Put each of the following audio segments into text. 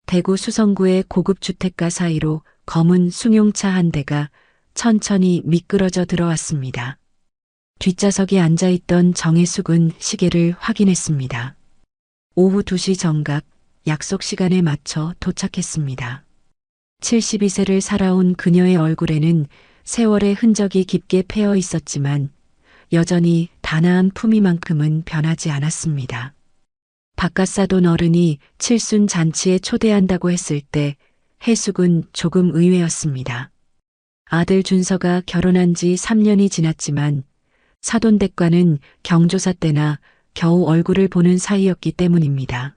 대구 수성구의 고급 주택가 사이로 검은 승용차 한 대가 천천히 미끄러져 들어왔습니다. 뒷좌석에 앉아있던 정혜숙은 시계를 확인했습니다. 오후 2시 정각, 약속 시간에 맞춰 도착했습니다. 72세를 살아온 그녀의 얼굴에는 세월의 흔적이 깊게 패어 있었지만 여전히 단아한 품위만큼은 변하지 않았습니다. 바깥사돈 어른이 칠순 잔치에 초대한다고 했을 때 혜숙은 조금 의외였습니다. 아들 준서가 결혼한 지 3년이 지났지만 사돈댁과는 경조사 때나 겨우 얼굴을 보는 사이였기 때문입니다.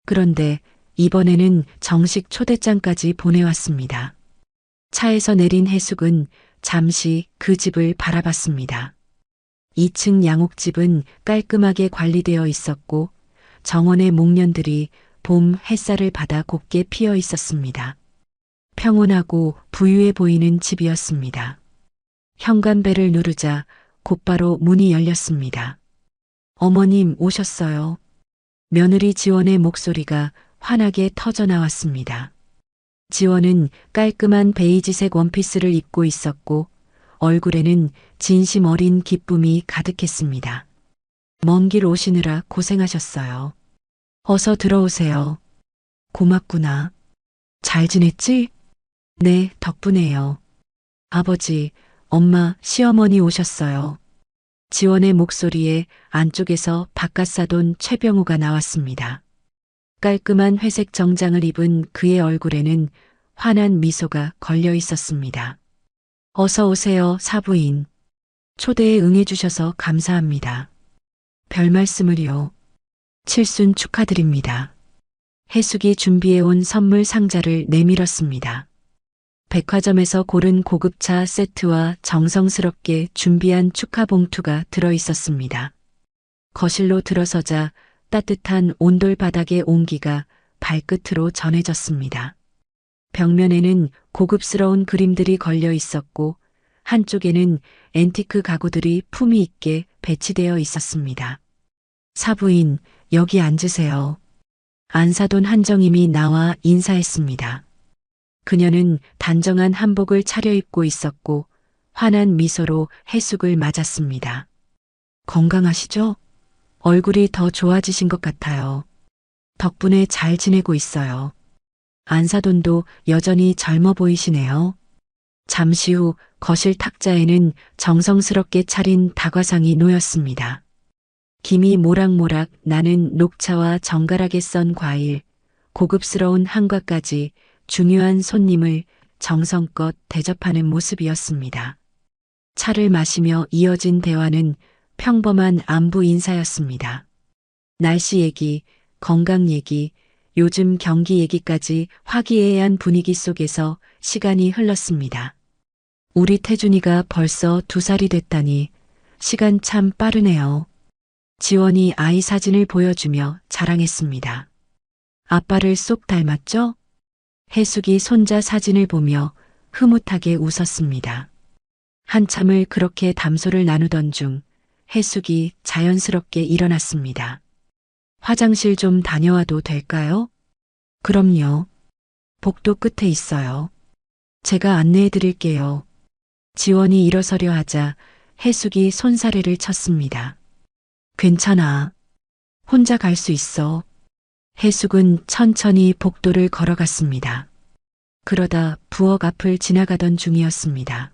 그런데 이번에는 정식 초대장까지 보내왔습니다. 차에서 내린 혜숙은 잠시 그 집을 바라봤습니다. 2층 양옥집은 깔끔하게 관리되어 있었고 정원의 목련들이 봄 햇살을 받아 곱게 피어 있었습니다. 평온하고 부유해 보이는 집이었습니다. 현관벨을 누르자 곧바로 문이 열렸습니다. 어머님 오셨어요. 며느리 지원의 목소리가 환하게 터져 나왔습니다. 지원은 깔끔한 베이지색 원피스를 입고 있었고 얼굴에는 진심 어린 기쁨이 가득했습니다. 먼 길 오시느라 고생하셨어요. 어서 들어오세요. 고맙구나. 잘 지냈지? 네, 덕분에요. 아버지, 엄마, 시어머니 오셨어요. 지원의 목소리에 안쪽에서 바깥사돈 최병우가 나왔습니다. 깔끔한 회색 정장을 입은 그의 얼굴에는 환한 미소가 걸려 있었습니다. 어서 오세요, 사부인. 초대에 응해주셔서 감사합니다. 별 말씀을요. 칠순 축하드립니다. 혜숙이 준비해온 선물 상자를 내밀었습니다. 백화점에서 고른 고급차 세트와 정성스럽게 준비한 축하 봉투가 들어 있었습니다. 거실로 들어서자 따뜻한 온돌 바닥의 온기가 발끝으로 전해졌습니다. 벽면에는 고급스러운 그림들이 걸려 있었고 한쪽에는 앤티크 가구들이 품위 있게 배치되어 있었습니다. 사부인, 여기 앉으세요. 안사돈 한정임이 나와 인사했습니다. 그녀는 단정한 한복을 차려입고 있었고 환한 미소로 혜숙을 맞았습니다. 건강하시죠? 얼굴이 더 좋아지신 것 같아요. 덕분에 잘 지내고 있어요. 안사돈도 여전히 젊어 보이시네요. 잠시 후 거실 탁자에는 정성스럽게 차린 다과상이 놓였습니다. 김이 모락모락 나는 녹차와 정갈하게 썬 과일, 고급스러운 한과까지 중요한 손님을 정성껏 대접하는 모습이었습니다. 차를 마시며 이어진 대화는 평범한 안부 인사였습니다. 날씨 얘기, 건강 얘기, 요즘 경기 얘기까지 화기애애한 분위기 속에서 시간이 흘렀습니다. 우리 태준이가 벌써 2살이 됐다니 시간 참 빠르네요. 지원이 아이 사진을 보여주며 자랑했습니다. 아빠를 쏙 닮았죠? 혜숙이 손자 사진을 보며 흐뭇하게 웃었습니다. 한참을 그렇게 담소를 나누던 중 혜숙이 자연스럽게 일어났습니다. 화장실 좀 다녀와도 될까요? 그럼요. 복도 끝에 있어요. 제가 안내해 드릴게요. 지원이 일어서려 하자 혜숙이 손사래를 쳤습니다. 괜찮아. 혼자 갈 수 있어. 혜숙은 천천히 복도를 걸어갔습니다. 그러다 부엌 앞을 지나가던 중이었습니다.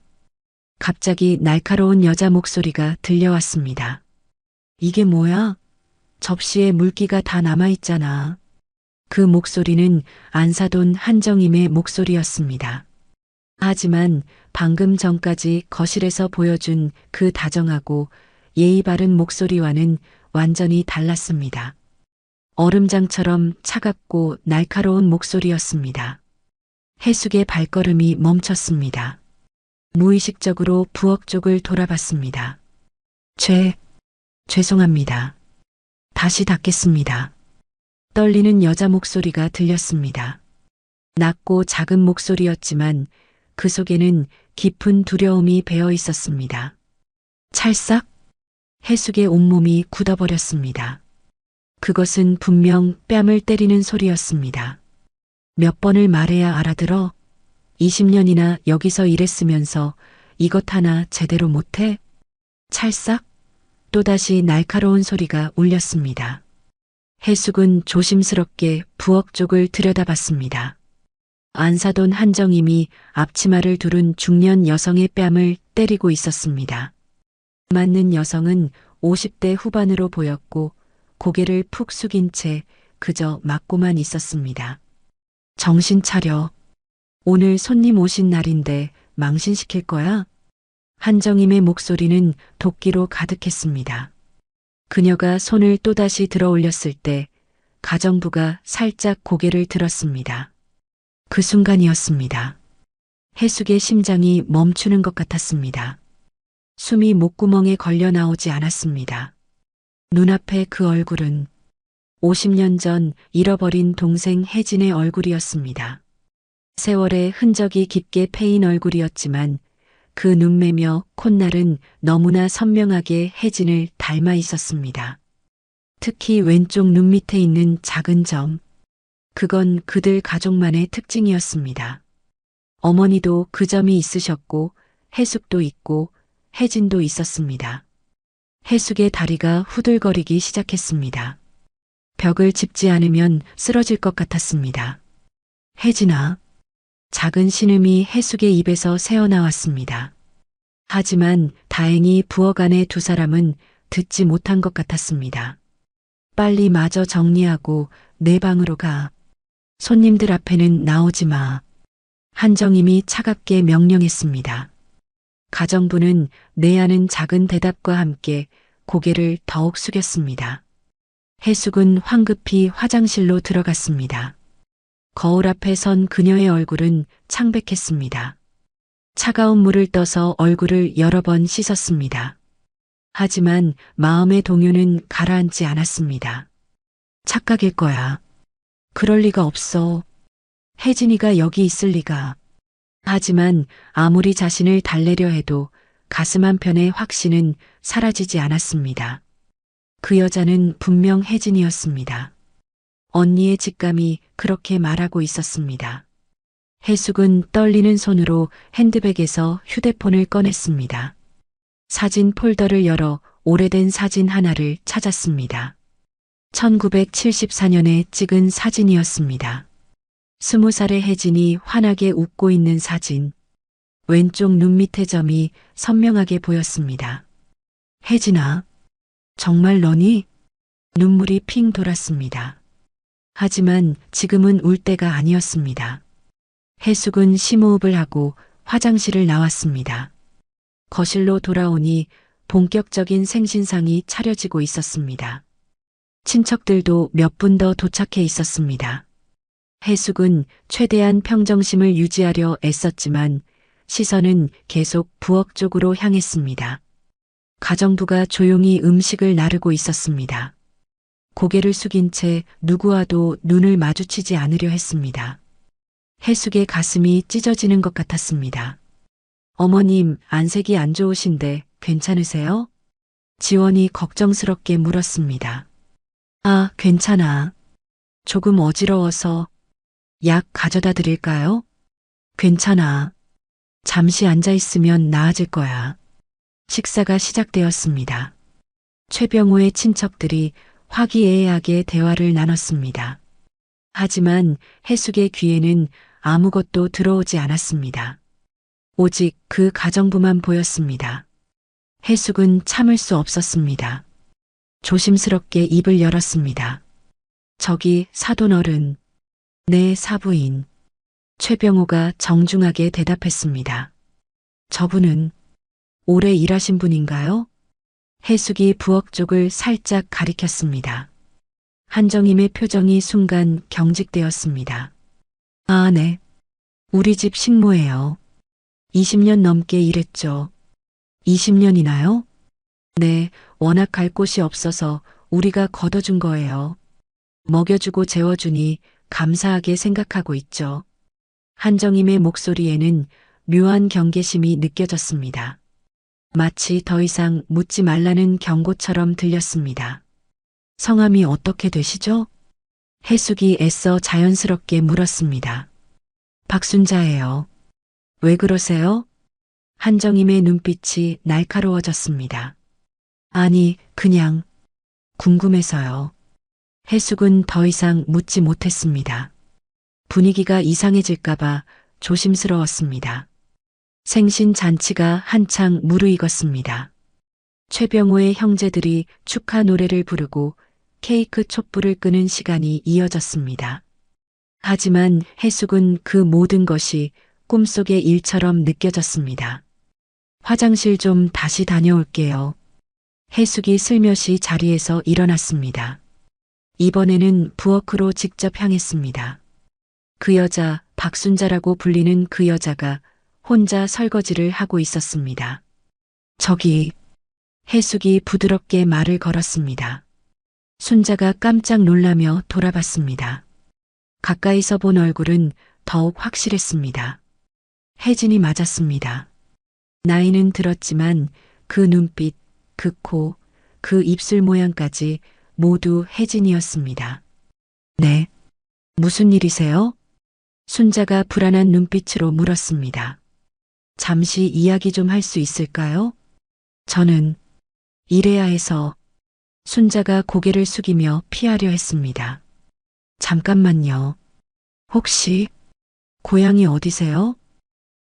갑자기 날카로운 여자 목소리가 들려왔습니다. 이게 뭐야? 접시에 물기가 다 남아있잖아. 그 목소리는 안사돈 한정임의 목소리였습니다. 하지만 방금 전까지 거실에서 보여준 그 다정하고 예의 바른 목소리와는 완전히 달랐습니다. 얼음장처럼 차갑고 날카로운 목소리였습니다. 혜숙의 발걸음이 멈췄습니다. 무의식적으로 부엌 쪽을 돌아봤습니다. 죄송합니다. 다시 닫겠습니다. 떨리는 여자 목소리가 들렸습니다. 낮고 작은 목소리였지만 그 속에는 깊은 두려움이 배어 있었습니다. 찰싹? 혜숙의 온몸이 굳어버렸습니다. 그것은 분명 뺨을 때리는 소리였습니다. 몇 번을 말해야 알아들어? 20년이나 여기서 일했으면서 이것 하나 제대로 못해? 찰싹? 또다시 날카로운 소리가 울렸습니다. 해숙은 조심스럽게 부엌 쪽을 들여다봤습니다. 안 사돈 한정임이 앞치마를 두른 중년 여성의 뺨을 때리고 있었습니다. 맞는 여성은 50대 후반으로 보였고 고개를 푹 숙인 채 그저 맞고만 있었습니다. 정신 차려. 오늘 손님 오신 날인데 망신시킬 거야? 한정임의 목소리는 도끼로 가득했습니다. 그녀가 손을 또다시 들어 올렸을 때 가정부가 살짝 고개를 들었습니다. 그 순간이었습니다. 해숙의 심장이 멈추는 것 같았습니다. 숨이 목구멍에 걸려 나오지 않았습니다. 눈앞에 그 얼굴은 50년 전 잃어버린 동생 혜진의 얼굴이었습니다. 세월의 흔적이 깊게 패인 얼굴이었지만 그 눈매며 콧날은 너무나 선명하게 혜진을 닮아 있었습니다. 특히 왼쪽 눈 밑에 있는 작은 점. 그건 그들 가족만의 특징이었습니다. 어머니도 그 점이 있으셨고 해숙도 있고 혜진도 있었습니다. 해숙의 다리가 후들거리기 시작했습니다. 벽을 짚지 않으면 쓰러질 것 같았습니다. 혜진아. 작은 신음이 해숙의 입에서 새어나왔습니다. 하지만 다행히 부엌 안의 두 사람은 듣지 못한 것 같았습니다. 빨리 마저 정리하고 내 방으로 가. 손님들 앞에는 나오지 마. 한정임이 차갑게 명령했습니다. 가정부는 내 아는 작은 대답과 함께 고개를 더욱 숙였습니다. 해숙은 황급히 화장실로 들어갔습니다. 거울 앞에 선 그녀의 얼굴은 창백했습니다. 차가운 물을 떠서 얼굴을 여러 번 씻었습니다. 하지만 마음의 동요는 가라앉지 않았습니다. 착각일 거야. 그럴 리가 없어. 혜진이가 여기 있을 리가. 하지만 아무리 자신을 달래려 해도 가슴 한편의 확신은 사라지지 않았습니다. 그 여자는 분명 혜진이었습니다. 언니의 직감이 그렇게 말하고 있었습니다. 해숙은 떨리는 손으로 핸드백에서 휴대폰을 꺼냈습니다. 사진 폴더를 열어 오래된 사진 하나를 찾았습니다. 1974년에 찍은 사진이었습니다. 20살의 혜진이 환하게 웃고 있는 사진. 왼쪽 눈 밑의 점이 선명하게 보였습니다. 혜진아, 정말 너니? 눈물이 핑 돌았습니다. 하지만 지금은 울 때가 아니었습니다. 해숙은 심호흡을 하고 화장실을 나왔습니다. 거실로 돌아오니 본격적인 생신상이 차려지고 있었습니다. 친척들도 몇 분 더 도착해 있었습니다. 해숙은 최대한 평정심을 유지하려 애썼지만 시선은 계속 부엌 쪽으로 향했습니다. 가정부가 조용히 음식을 나르고 있었습니다. 고개를 숙인 채 누구와도 눈을 마주치지 않으려 했습니다. 해숙의 가슴이 찢어지는 것 같았습니다. 어머님, 안색이 안 좋으신데 괜찮으세요? 지원이 걱정스럽게 물었습니다. 아, 괜찮아. 조금 어지러워서 약 가져다 드릴까요? 괜찮아. 잠시 앉아 있으면 나아질 거야. 식사가 시작되었습니다. 최병호의 친척들이 화기애애하게 대화를 나눴습니다. 하지만 해숙의 귀에는 아무것도 들어오지 않았습니다. 오직 그 가정부만 보였습니다. 해숙은 참을 수 없었습니다. 조심스럽게 입을 열었습니다. 저기 사돈 어른, 내 사부인. 최병호가 정중하게 대답했습니다. 저분은 오래 일하신 분인가요? 해숙이 부엌 쪽을 살짝 가리켰습니다. 한정임의 표정이 순간 경직되었습니다. 아, 네. 우리 집 식모예요. 20년 넘게 일했죠. 20년이나요? 네, 워낙 갈 곳이 없어서 우리가 걷어준 거예요. 먹여주고 재워주니 감사하게 생각하고 있죠. 한정임의 목소리에는 묘한 경계심이 느껴졌습니다. 마치 더 이상 묻지 말라는 경고처럼 들렸습니다. 성함이 어떻게 되시죠? 해숙이 애써 자연스럽게 물었습니다. 박순자예요. 왜 그러세요? 한정임의 눈빛이 날카로워졌습니다. 아니, 그냥 궁금해서요. 해숙은 더 이상 묻지 못했습니다. 분위기가 이상해질까봐 조심스러웠습니다. 생신 잔치가 한창 무르익었습니다. 최병호의 형제들이 축하 노래를 부르고 케이크 촛불을 끄는 시간이 이어졌습니다. 하지만 해숙은 그 모든 것이 꿈속의 일처럼 느껴졌습니다. 화장실 좀 다시 다녀올게요. 해숙이 슬며시 자리에서 일어났습니다. 이번에는 부엌으로 직접 향했습니다. 그 여자, 박순자라고 불리는 그 여자가 혼자 설거지를 하고 있었습니다. 저기, 해숙이 부드럽게 말을 걸었습니다. 순자가 깜짝 놀라며 돌아봤습니다. 가까이서 본 얼굴은 더욱 확실했습니다. 혜진이 맞았습니다. 나이는 들었지만 그 눈빛, 그 코, 그 입술 모양까지 모두 혜진이었습니다. 네. 무슨 일이세요? 순자가 불안한 눈빛으로 물었습니다. 잠시 이야기 좀 할 수 있을까요? 저는 일해야 해서. 순자가 고개를 숙이며 피하려 했습니다. 잠깐만요. 혹시 고향이 어디세요?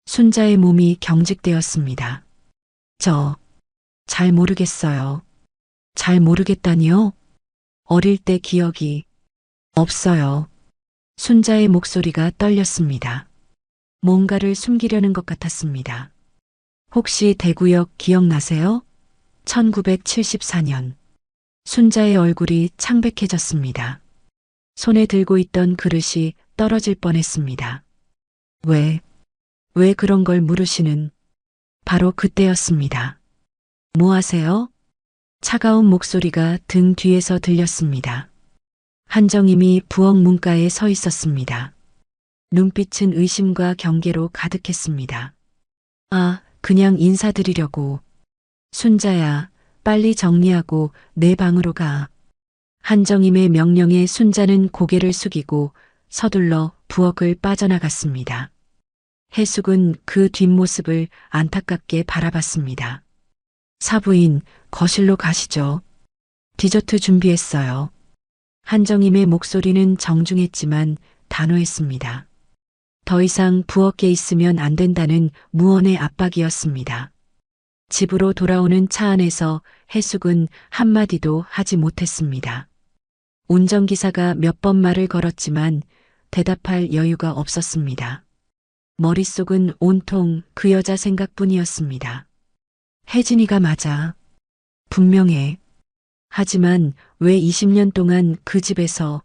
순자의 몸이 경직되었습니다. 잘 모르겠어요. 잘 모르겠다니요? 어릴 때 기억이 없어요. 순자의 목소리가 떨렸습니다. 뭔가를 숨기려는 것 같았습니다. 혹시 대구역 기억나세요? 1974년. 순자의 얼굴이 창백해졌습니다. 손에 들고 있던 그릇이 떨어질 뻔했습니다. 왜 그런 걸 물으시는? 바로 그때였습니다. 뭐 하세요? 차가운 목소리가 등 뒤에서 들렸습니다. 한정임이 부엌 문가에 서 있었습니다. 눈빛은 의심과 경계로 가득했습니다. 아, 그냥 인사드리려고. 순자야, 빨리 정리하고 내 방으로 가. 한정임의 명령에 순자는 고개를 숙이고 서둘러 부엌을 빠져나갔습니다. 해숙은 그 뒷모습을 안타깝게 바라봤습니다. 사부인, 거실로 가시죠. 디저트 준비했어요. 한정임의 목소리는 정중했지만 단호했습니다. 더 이상 부엌에 있으면 안 된다는 무언의 압박이었습니다. 집으로 돌아오는 차 안에서 해숙은 한마디도 하지 못했습니다. 운전기사가 몇 번 말을 걸었지만 대답할 여유가 없었습니다. 머릿속은 온통 그 여자 생각뿐이었습니다. 혜진이가 맞아. 분명해. 하지만 왜 20년 동안 그 집에서.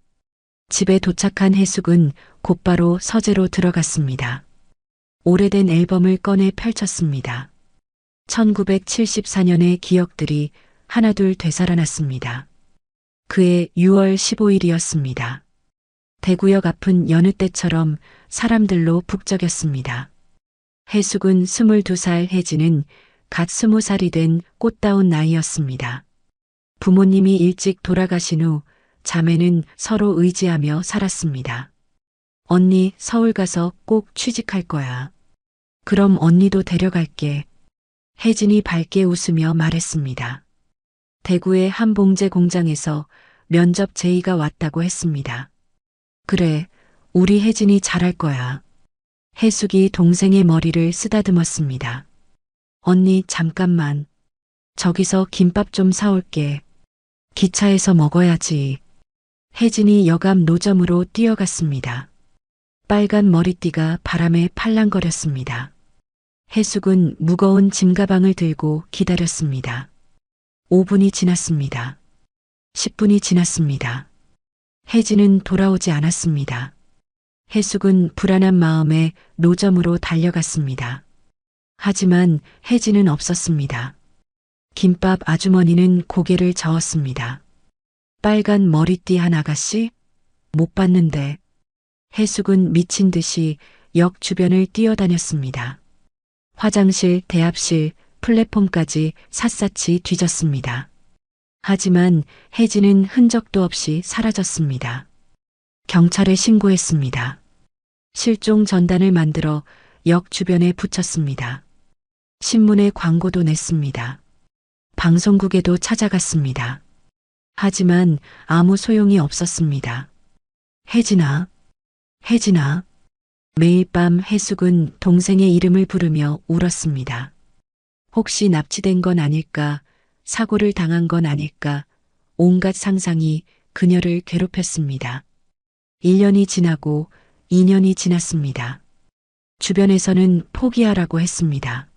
집에 도착한 해숙은 곧바로 서재로 들어갔습니다. 오래된 앨범을 꺼내 펼쳤습니다. 1974년의 기억들이 하나둘 되살아났습니다. 그해 6월 15일이었습니다. 대구역 앞은 여느 때처럼 사람들로 북적였습니다. 해숙은 22살, 혜진은 갓 20살이 된 꽃다운 나이였습니다. 부모님이 일찍 돌아가신 후 자매는 서로 의지하며 살았습니다. 언니 서울 가서 꼭 취직할 거야. 그럼 언니도 데려갈게. 혜진이 밝게 웃으며 말했습니다. 대구의 한 봉제 공장에서 면접 제의가 왔다고 했습니다. 그래, 우리 혜진이 잘할 거야. 해숙이 동생의 머리를 쓰다듬었습니다. 언니 잠깐만. 저기서 김밥 좀 사올게. 기차에서 먹어야지. 혜진이 여감 노점으로 뛰어갔습니다. 빨간 머리띠가 바람에 팔랑거렸습니다. 해숙은 무거운 짐가방을 들고 기다렸습니다. 5분이 지났습니다. 10분이 지났습니다. 혜진은 돌아오지 않았습니다. 해숙은 불안한 마음에 노점으로 달려갔습니다. 하지만 혜진은 없었습니다. 김밥 아주머니는 고개를 저었습니다. 빨간 머리띠 한 아가씨? 못 봤는데. 해숙은 미친 듯이 역 주변을 뛰어다녔습니다. 화장실, 대합실, 플랫폼까지 샅샅이 뒤졌습니다. 하지만 혜진은 흔적도 없이 사라졌습니다. 경찰에 신고했습니다. 실종 전단을 만들어 역 주변에 붙였습니다. 신문에 광고도 냈습니다. 방송국에도 찾아갔습니다. 하지만 아무 소용이 없었습니다. 혜진아, 혜진아. 매일 밤 해숙은 동생의 이름을 부르며 울었습니다. 혹시 납치된 건 아닐까, 사고를 당한 건 아닐까, 온갖 상상이 그녀를 괴롭혔습니다. 1년이 지나고 2년이 지났습니다. 주변에서는 포기하라고 했습니다.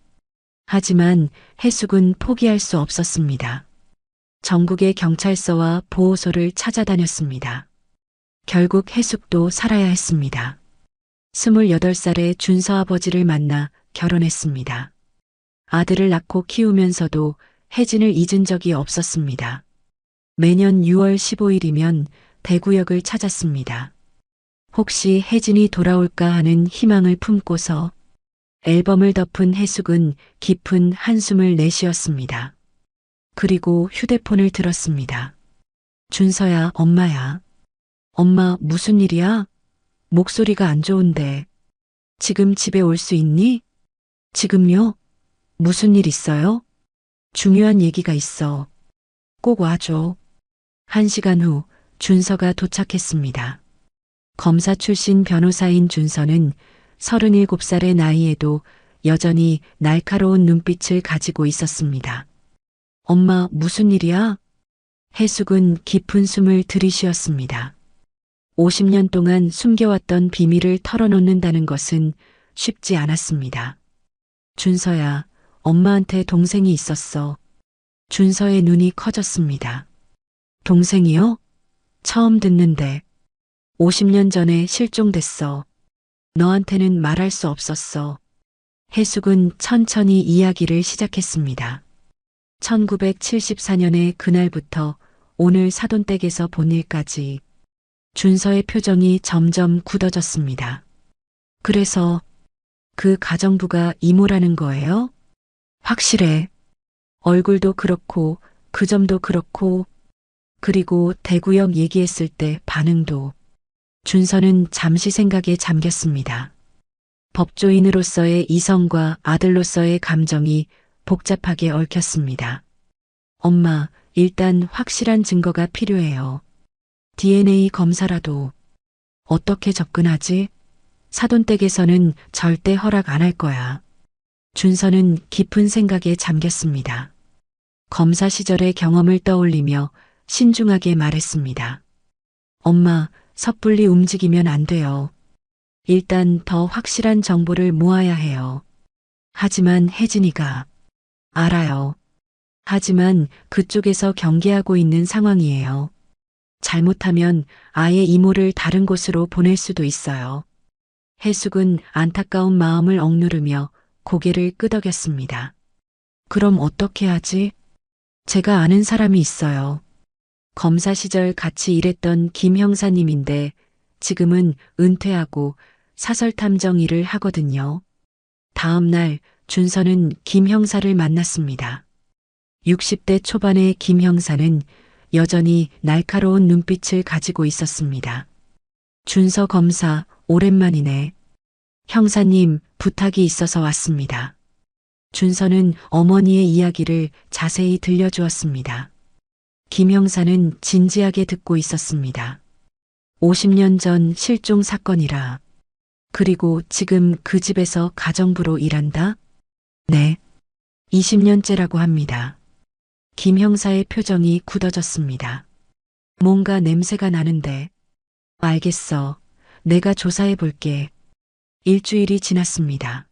하지만 해숙은 포기할 수 없었습니다. 전국의 경찰서와 보호소를 찾아다녔습니다. 결국 해숙도 살아야 했습니다. 28살의 준서 아버지를 만나 결혼했습니다. 아들을 낳고 키우면서도 혜진을 잊은 적이 없었습니다. 매년 6월 15일이면 대구역을 찾았습니다. 혹시 혜진이 돌아올까 하는 희망을 품고서 앨범을 덮은 해숙은 깊은 한숨을 내쉬었습니다. 그리고 휴대폰을 들었습니다. 준서야, 엄마야. 엄마, 무슨 일이야? 목소리가 안 좋은데. 지금 집에 올 수 있니? 지금요? 무슨 일 있어요? 중요한 얘기가 있어. 꼭 와줘. 1시간 후 준서가 도착했습니다. 검사 출신 변호사인 준서는 37살의 나이에도 여전히 날카로운 눈빛을 가지고 있었습니다. 엄마, 무슨 일이야? 해숙은 깊은 숨을 들이쉬었습니다. 50년 동안 숨겨왔던 비밀을 털어놓는다는 것은 쉽지 않았습니다. 준서야, 엄마한테 동생이 있었어. 준서의 눈이 커졌습니다. 동생이요? 처음 듣는데. 50년 전에 실종됐어. 너한테는 말할 수 없었어. 해숙은 천천히 이야기를 시작했습니다. 1974년의 그날부터 오늘 사돈댁에서 본 일까지 준서의 표정이 점점 굳어졌습니다. 그래서 그 가정부가 이모라는 거예요? 확실해. 얼굴도 그렇고 그 점도 그렇고 그리고 대구역 얘기했을 때 반응도. 준서는 잠시 생각에 잠겼습니다. 법조인으로서의 이성과 아들로서의 감정이 복잡하게 얽혔습니다. 엄마, 일단 확실한 증거가 필요해요. DNA 검사라도. 어떻게 접근하지? 사돈댁에서는 절대 허락 안 할 거야. 준서는 깊은 생각에 잠겼습니다. 검사 시절의 경험을 떠올리며 신중하게 말했습니다. 엄마, 섣불리 움직이면 안 돼요. 일단 더 확실한 정보를 모아야 해요. 하지만 혜진이가. 알아요. 하지만 그쪽에서 경계하고 있는 상황이에요. 잘못하면 아예 이모를 다른 곳으로 보낼 수도 있어요. 해숙은 안타까운 마음을 억누르며 고개를 끄덕였습니다. 그럼 어떻게 하지? 제가 아는 사람이 있어요. 검사 시절 같이 일했던 김 형사님인데 지금은 은퇴하고 사설탐정 일을 하거든요. 다음 날 준서는 김 형사를 만났습니다. 60대 초반의 김 형사는 여전히 날카로운 눈빛을 가지고 있었습니다. 준서 검사, 오랜만이네. 형사님, 부탁이 있어서 왔습니다. 준서는 어머니의 이야기를 자세히 들려주었습니다. 김 형사는 진지하게 듣고 있었습니다. 50년 전 실종 사건이라. 그리고 지금 그 집에서 가정부로 일한다? 네. 20년째라고 합니다. 김 형사의 표정이 굳어졌습니다. 뭔가 냄새가 나는데. 알겠어. 내가 조사해 볼게. 일주일이 지났습니다.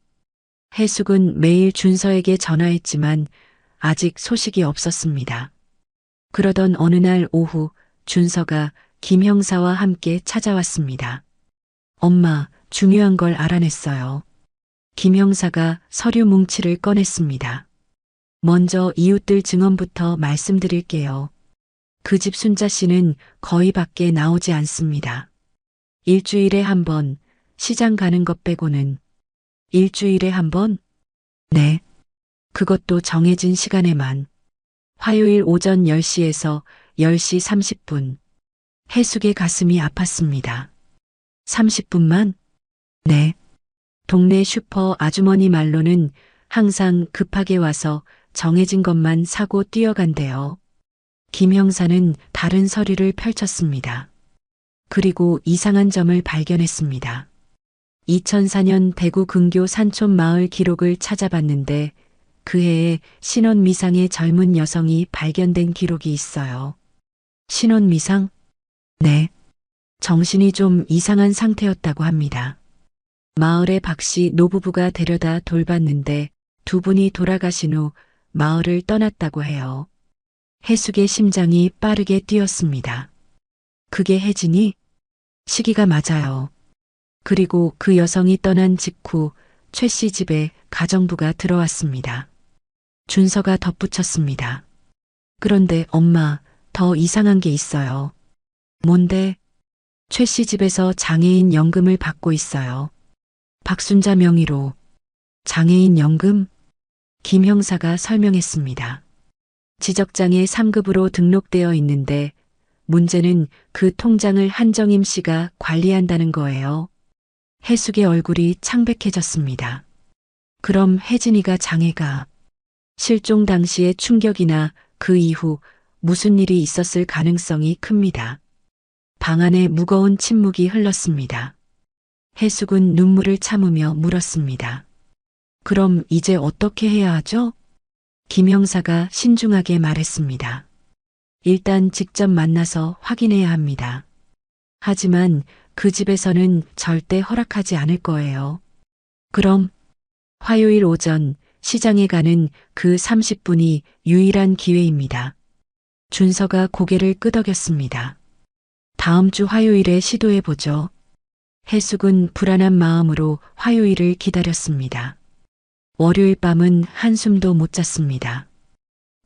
해숙은 매일 준서에게 전화했지만 아직 소식이 없었습니다. 그러던 어느 날 오후 준서가 김 형사와 함께 찾아왔습니다. 엄마, 중요한 걸 알아냈어요. 김 형사가 서류 뭉치를 꺼냈습니다. 먼저 이웃들 증언부터 말씀드릴게요. 그 집 순자 씨는 거의 밖에 나오지 않습니다. 일주일에 한 번, 시장 가는 것 빼고는. 일주일에 한 번? 네. 그것도 정해진 시간에만. 화요일 오전 10시에서 10시 30분. 해숙의 가슴이 아팠습니다. 30분만? 네. 동네 슈퍼 아주머니 말로는 항상 급하게 와서 정해진 것만 사고 뛰어간대요. 김 형사는 다른 서류를 펼쳤습니다. 그리고 이상한 점을 발견했습니다. 2004년 대구 근교 산촌 마을 기록을 찾아봤는데 그 해에 신원 미상의 젊은 여성이 발견된 기록이 있어요. 신원 미상? 네. 정신이 좀 이상한 상태였다고 합니다. 마을의 박씨 노부부가 데려다 돌봤는데 두 분이 돌아가신 후 마을을 떠났다고 해요. 해숙의 심장이 빠르게 뛰었습니다. 그게 혜진이? 시기가 맞아요. 그리고 그 여성이 떠난 직후 최 씨 집에 가정부가 들어왔습니다. 준서가 덧붙였습니다. 그런데 엄마, 더 이상한 게 있어요. 뭔데? 최 씨 집에서 장애인 연금을 받고 있어요. 박순자 명의로. 장애인 연금? 김 형사가 설명했습니다. 지적장애 3급으로 등록되어 있는데 문제는 그 통장을 한정임 씨가 관리한다는 거예요. 해숙의 얼굴이 창백해졌습니다. 그럼 혜진이가 장애가 실종 당시의 충격이나 그 이후 무슨 일이 있었을 가능성이 큽니다. 방 안에 무거운 침묵이 흘렀습니다. 해숙은 눈물을 참으며 물었습니다. 그럼 이제 어떻게 해야 하죠? 김 형사가 신중하게 말했습니다. 일단 직접 만나서 확인해야 합니다. 하지만 그 집에서는 절대 허락하지 않을 거예요. 그럼 화요일 오전 시장에 가는 그 30분이 유일한 기회입니다. 준서가 고개를 끄덕였습니다. 다음 주 화요일에 시도해보죠. 해숙은 불안한 마음으로 화요일을 기다렸습니다. 월요일 밤은 한숨도 못 잤습니다.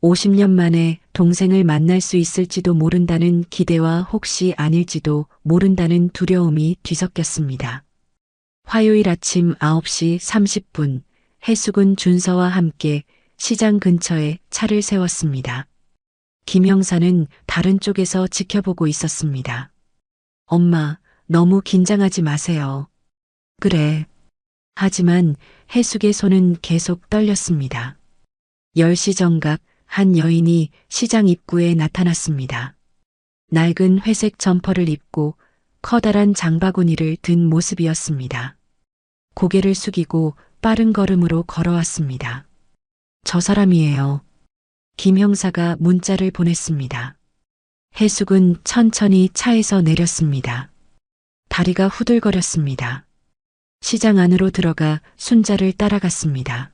50년 만에 동생을 만날 수 있을지도 모른다는 기대와 혹시 아닐지도 모른다는 두려움이 뒤섞였습니다. 화요일 아침 9시 30분, 해숙은 준서와 함께 시장 근처에 차를 세웠습니다. 김 형사는 다른 쪽에서 지켜보고 있었습니다. 엄마, 너무 긴장하지 마세요. 그래. 하지만 해숙의 손은 계속 떨렸습니다. 10시 정각 한 여인이 시장 입구에 나타났습니다. 낡은 회색 점퍼를 입고 커다란 장바구니를 든 모습이었습니다. 고개를 숙이고 빠른 걸음으로 걸어왔습니다. 저 사람이에요. 김 형사가 문자를 보냈습니다. 해숙은 천천히 차에서 내렸습니다. 다리가 후들거렸습니다. 시장 안으로 들어가 순자를 따라갔습니다.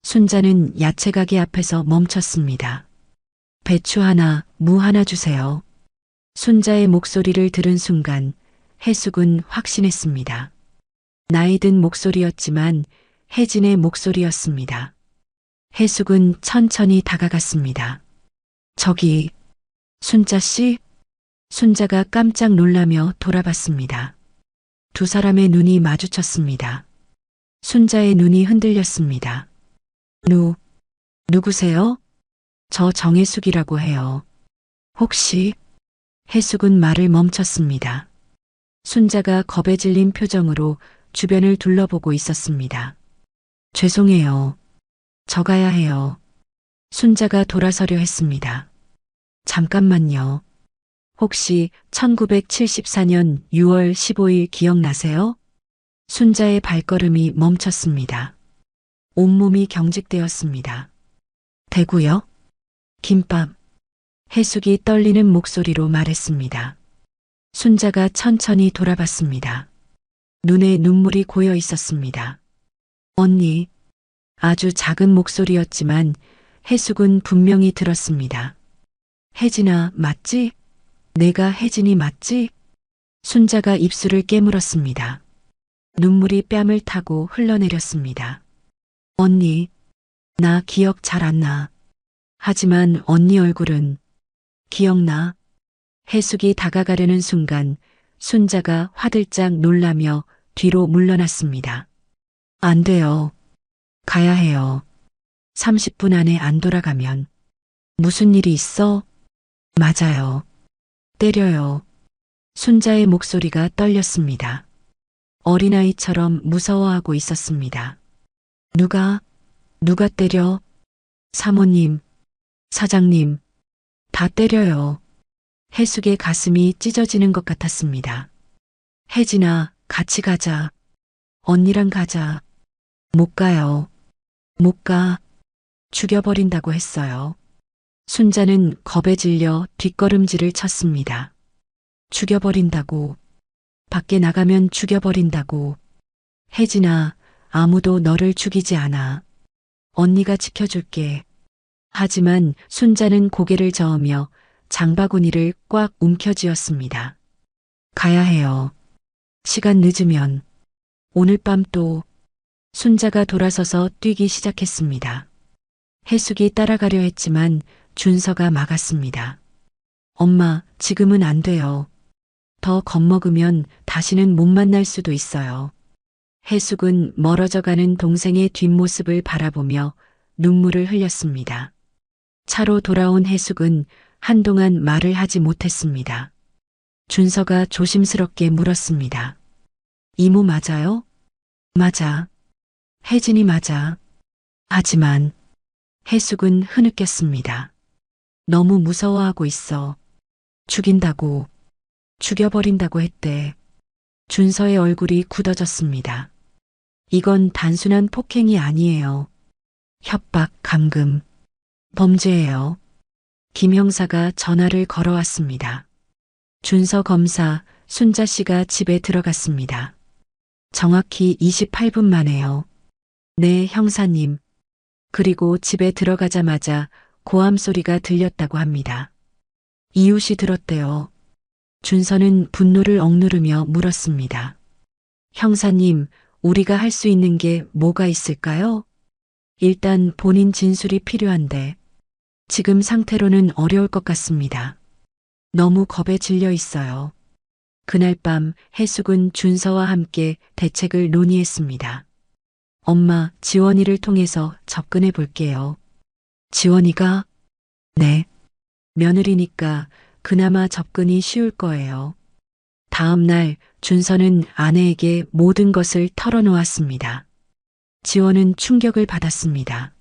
순자는 야채 가게 앞에서 멈췄습니다. 배추 하나, 무 하나 주세요. 순자의 목소리를 들은 순간 해숙은 확신했습니다. 나이든 목소리였지만 혜진의 목소리였습니다. 해숙은 천천히 다가갔습니다. 저기, 순자 씨? 순자가 깜짝 놀라며 돌아봤습니다. 두 사람의 눈이 마주쳤습니다. 순자의 눈이 흔들렸습니다. 누구세요? 저 정혜숙이라고 해요. 혹시? 해숙은 말을 멈췄습니다. 순자가 겁에 질린 표정으로 주변을 둘러보고 있었습니다. 죄송해요. 저 가야 해요. 순자가 돌아서려 했습니다. 잠깐만요. 혹시 1974년 6월 15일 기억나세요? 순자의 발걸음이 멈췄습니다. 온몸이 경직되었습니다. 대구요? 김밥. 해숙이 떨리는 목소리로 말했습니다. 순자가 천천히 돌아봤습니다. 눈에 눈물이 고여 있었습니다. 언니. 아주 작은 목소리였지만 해숙은 분명히 들었습니다. 혜진아, 맞지? 내가 혜진이 맞지? 순자가 입술을 깨물었습니다. 눈물이 뺨을 타고 흘러내렸습니다. 언니, 나 기억 잘 안 나. 하지만 언니 얼굴은 기억나. 해숙이 다가가려는 순간 순자가 화들짝 놀라며 뒤로 물러났습니다. 안 돼요. 가야 해요. 30분 안에 안 돌아가면. 무슨 일이 있어? 맞아요. 때려요. 순자의 목소리가 떨렸습니다. 어린아이처럼 무서워하고 있었습니다. 누가 때려? 사모님, 사장님, 다 때려요. 해숙의 가슴이 찢어지는 것 같았습니다. 혜진아, 같이 가자. 언니랑 가자. 못 가요. 못 가. 죽여버린다고 했어요. 순자는 겁에 질려 뒷걸음질을 쳤습니다. 죽여버린다고. 밖에 나가면 죽여버린다고. 혜진아, 아무도 너를 죽이지 않아. 언니가 지켜줄게. 하지만 순자는 고개를 저으며 장바구니를 꽉 움켜쥐었습니다. 가야 해요. 시간 늦으면. 오늘 밤 또. 순자가 돌아서서 뛰기 시작했습니다. 해숙이 따라가려 했지만 준서가 막았습니다. 엄마, 지금은 안 돼요. 더 겁먹으면 다시는 못 만날 수도 있어요. 해숙은 멀어져가는 동생의 뒷모습을 바라보며 눈물을 흘렸습니다. 차로 돌아온 해숙은 한동안 말을 하지 못했습니다. 준서가 조심스럽게 물었습니다. 이모 맞아요? 맞아. 혜진이 맞아. 하지만 해숙은 흐느꼈습니다. 너무 무서워하고 있어. 죽인다고, 죽여버린다고 했대. 준서의 얼굴이 굳어졌습니다. 이건 단순한 폭행이 아니에요. 협박, 감금, 범죄예요. 김 형사가 전화를 걸어왔습니다. 준서 검사, 순자 씨가 집에 들어갔습니다. 정확히 28분 만에요. 네, 형사님. 그리고 집에 들어가자마자 고함 소리가 들렸다고 합니다. 이웃이 들었대요. 준서는 분노를 억누르며 물었습니다. 형사님, 우리가 할 수 있는 게 뭐가 있을까요? 일단 본인 진술이 필요한데 지금 상태로는 어려울 것 같습니다. 너무 겁에 질려 있어요. 그날 밤 해숙은 준서와 함께 대책을 논의했습니다. 엄마, 지원이를 통해서 접근해 볼게요. 지원이가? 네. 며느리니까 그나마 접근이 쉬울 거예요. 다음 날 준서는 아내에게 모든 것을 털어놓았습니다. 지원은 충격을 받았습니다.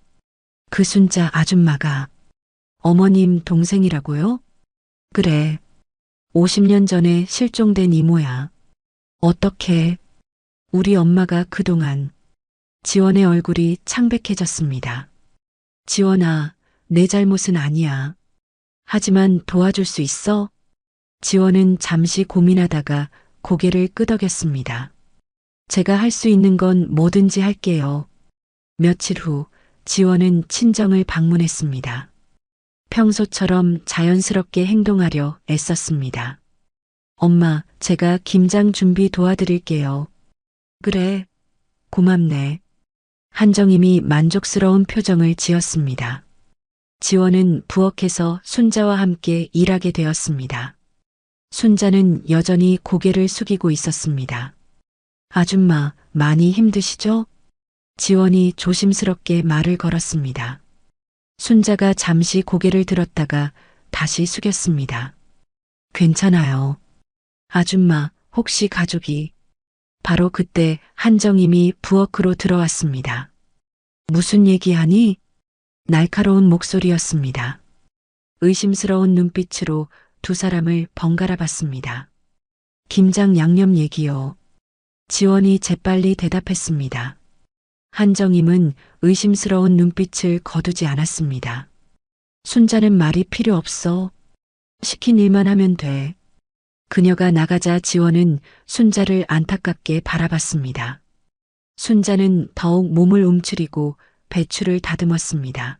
그 순자 아줌마가 어머님 동생이라고요? 그래. 50년 전에 실종된 이모야. 어떻게? 우리 엄마가 그동안. 지원의 얼굴이 창백해졌습니다. 지원아, 내 잘못은 아니야. 하지만 도와줄 수 있어? 지원은 잠시 고민하다가 고개를 끄덕였습니다. 제가 할 수 있는 건 뭐든지 할게요. 며칠 후 지원은 친정을 방문했습니다. 평소처럼 자연스럽게 행동하려 애썼습니다. 엄마, 제가 김장 준비 도와드릴게요. 그래, 고맙네. 한정임이 만족스러운 표정을 지었습니다. 지원은 부엌에서 순자와 함께 일하게 되었습니다. 순자는 여전히 고개를 숙이고 있었습니다. 아줌마, 많이 힘드시죠? 지원이 조심스럽게 말을 걸었습니다. 순자가 잠시 고개를 들었다가 다시 숙였습니다. 괜찮아요. 아줌마, 혹시 가족이? 바로 그때 한정임이 부엌으로 들어왔습니다. 무슨 얘기하니? 날카로운 목소리였습니다. 의심스러운 눈빛으로 두 사람을 번갈아 봤습니다. 김장 양념 얘기요. 지원이 재빨리 대답했습니다. 한정임은 의심스러운 눈빛을 거두지 않았습니다. 순자는 말이 필요 없어. 시킨 일만 하면 돼. 그녀가 나가자 지원은 순자를 안타깝게 바라봤습니다. 순자는 더욱 몸을 움츠리고 배추를 다듬었습니다.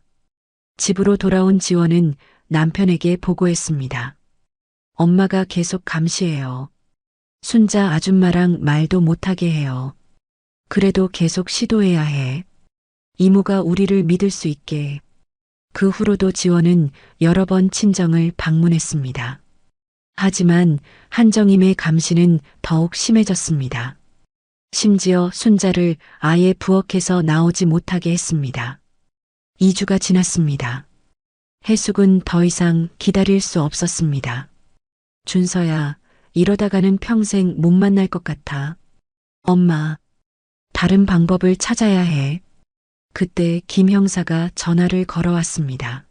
집으로 돌아온 지원은 남편에게 보고했습니다. 엄마가 계속 감시해요. 순자 아줌마랑 말도 못하게 해요. 그래도 계속 시도해야 해. 이모가 우리를 믿을 수 있게. 그 후로도 지원은 여러 번 친정을 방문했습니다. 하지만 한정임의 감시는 더욱 심해졌습니다. 심지어 순자를 아예 부엌에서 나오지 못하게 했습니다. 2주가 지났습니다. 해숙은 더 이상 기다릴 수 없었습니다. 준서야, 이러다가는 평생 못 만날 것 같아. 엄마, 다른 방법을 찾아야 해. 그때 김 형사가 전화를 걸어왔습니다.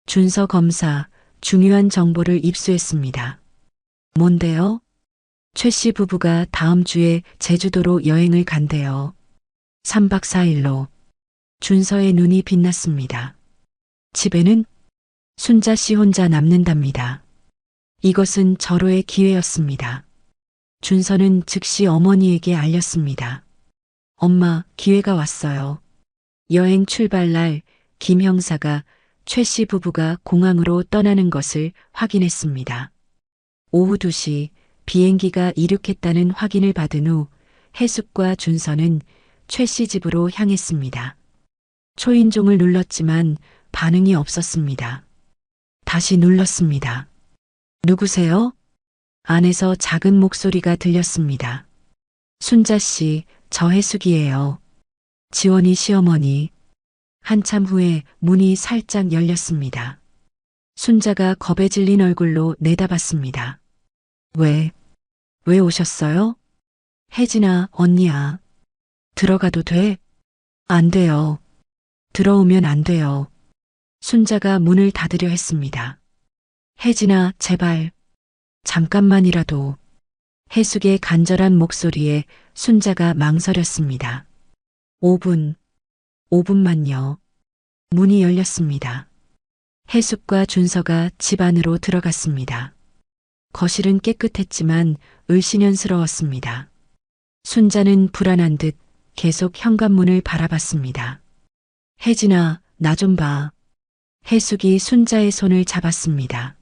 준서 검사, 중요한 정보를 입수했습니다. 뭔데요? 최 씨 부부가 다음 주에 제주도로 여행을 간대요. 3박 4일로. 준서의 눈이 빛났습니다. 집에는 순자 씨 혼자 남는답니다. 이것은 절호의 기회였습니다. 준서는 즉시 어머니에게 알렸습니다. 엄마, 기회가 왔어요. 여행 출발 날 김 형사가 최 씨 부부가 공항으로 떠나는 것을 확인했습니다. 오후 2시 비행기가 이륙했다는 확인을 받은 후 해숙과 준서는 최 씨 집으로 향했습니다. 초인종을 눌렀지만 반응이 없었습니다. 다시 눌렀습니다. 누구세요? 안에서 작은 목소리가 들렸습니다. 순자 씨, 저 해숙이에요. 지원이 시어머니. 한참 후에 문이 살짝 열렸습니다. 순자가 겁에 질린 얼굴로 내다봤습니다. 왜 오셨어요? 혜진아, 언니야. 들어가도 돼? 안 돼요. 들어오면 안 돼요. 순자가 문을 닫으려 했습니다. 혜진아, 제발. 잠깐만이라도. 해숙의 간절한 목소리에 순자가 망설였습니다. 5분만요. 문이 열렸습니다. 해숙과 준서가 집 안으로 들어갔습니다. 거실은 깨끗했지만 을씨년스러웠습니다. 순자는 불안한 듯 계속 현관문을 바라봤습니다. 혜진아, 나 좀 봐. 해숙이 순자의 손을 잡았습니다.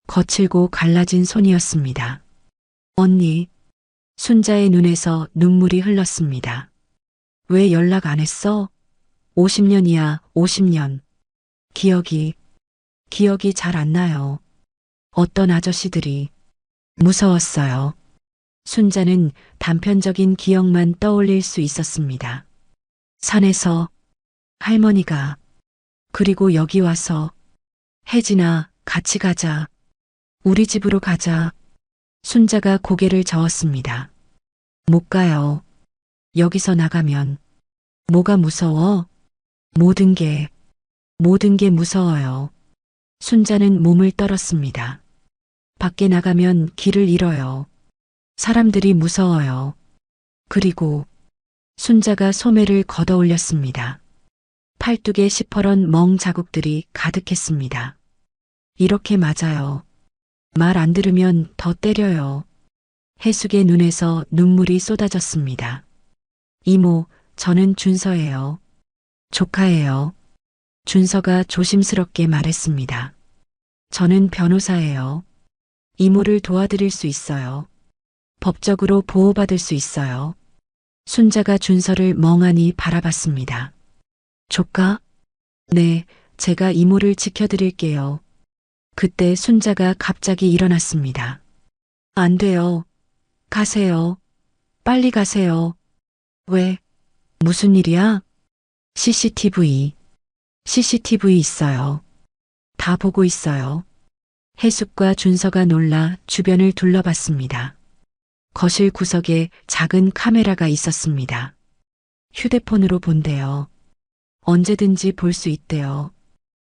거칠고 갈라진 손이었습니다. 언니, 순자의 눈에서 눈물이 흘렀습니다. 왜 연락 안 했어? 50년이야, 50년. 기억이 잘 안 나요. 어떤 아저씨들이 무서웠어요. 순자는 단편적인 기억만 떠올릴 수 있었습니다. 산에서 할머니가 그리고 여기 와서 혜진아, 같이 가자. 우리 집으로 가자. 순자가 고개를 저었습니다. 못 가요. 여기서 나가면 뭐가 무서워? 모든 게 무서워요. 순자는 몸을 떨었습니다. 밖에 나가면 길을 잃어요. 사람들이 무서워요. 그리고 순자가 소매를 걷어 올렸습니다. 팔뚝에 시퍼런 멍 자국들이 가득했습니다. 이렇게 맞아요. 말 안 들으면 더 때려요. 해숙의 눈에서 눈물이 쏟아졌습니다. 이모, 저는 준서예요. 조카예요. 준서가 조심스럽게 말했습니다. 저는 변호사예요. 이모를 도와드릴 수 있어요. 법적으로 보호받을 수 있어요. 순자가 준서를 멍하니 바라봤습니다. 조카? 네, 제가 이모를 지켜드릴게요. 그때 순자가 갑자기 일어났습니다. 안 돼요. 가세요. 빨리 가세요. 왜? 무슨 일이야? CCTV 있어요. 다 보고 있어요. 해숙과 준서가 놀라 주변을 둘러봤습니다. 거실 구석에 작은 카메라가 있었습니다. 휴대폰으로 본대요. 언제든지 볼 수 있대요.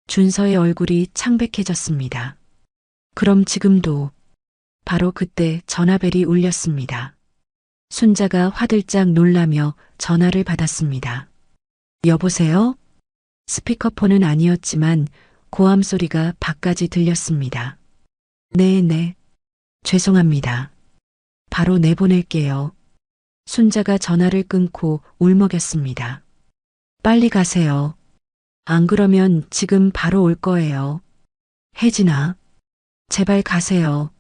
준서의 얼굴이 창백해졌습니다. 그럼 지금도. 바로 그때 전화벨이 울렸습니다. 순자가 화들짝 놀라며 전화를 받았습니다. 여보세요? 스피커폰은 아니었지만 고함 소리가 밖까지 들렸습니다. 네. 죄송합니다. 바로 내보낼게요. 순자가 전화를 끊고 울먹였습니다. 빨리 가세요. 안 그러면 지금 바로 올 거예요. 혜진아, 제발 가세요.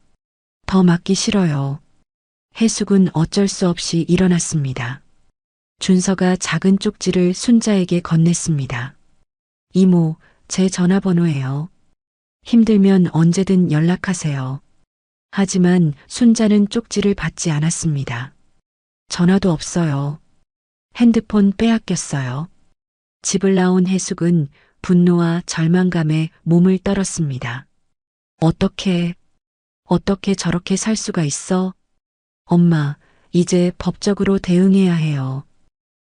더 맞기 싫어요. 해숙은 어쩔 수 없이 일어났습니다. 준서가 작은 쪽지를 순자에게 건넸습니다. 이모, 제 전화번호예요. 힘들면 언제든 연락하세요. 하지만 순자는 쪽지를 받지 않았습니다. 전화도 없어요. 핸드폰 빼앗겼어요. 집을 나온 해숙은 분노와 절망감에 몸을 떨었습니다. 어떻게 저렇게 살 수가 있어? 엄마, 이제 법적으로 대응해야 해요.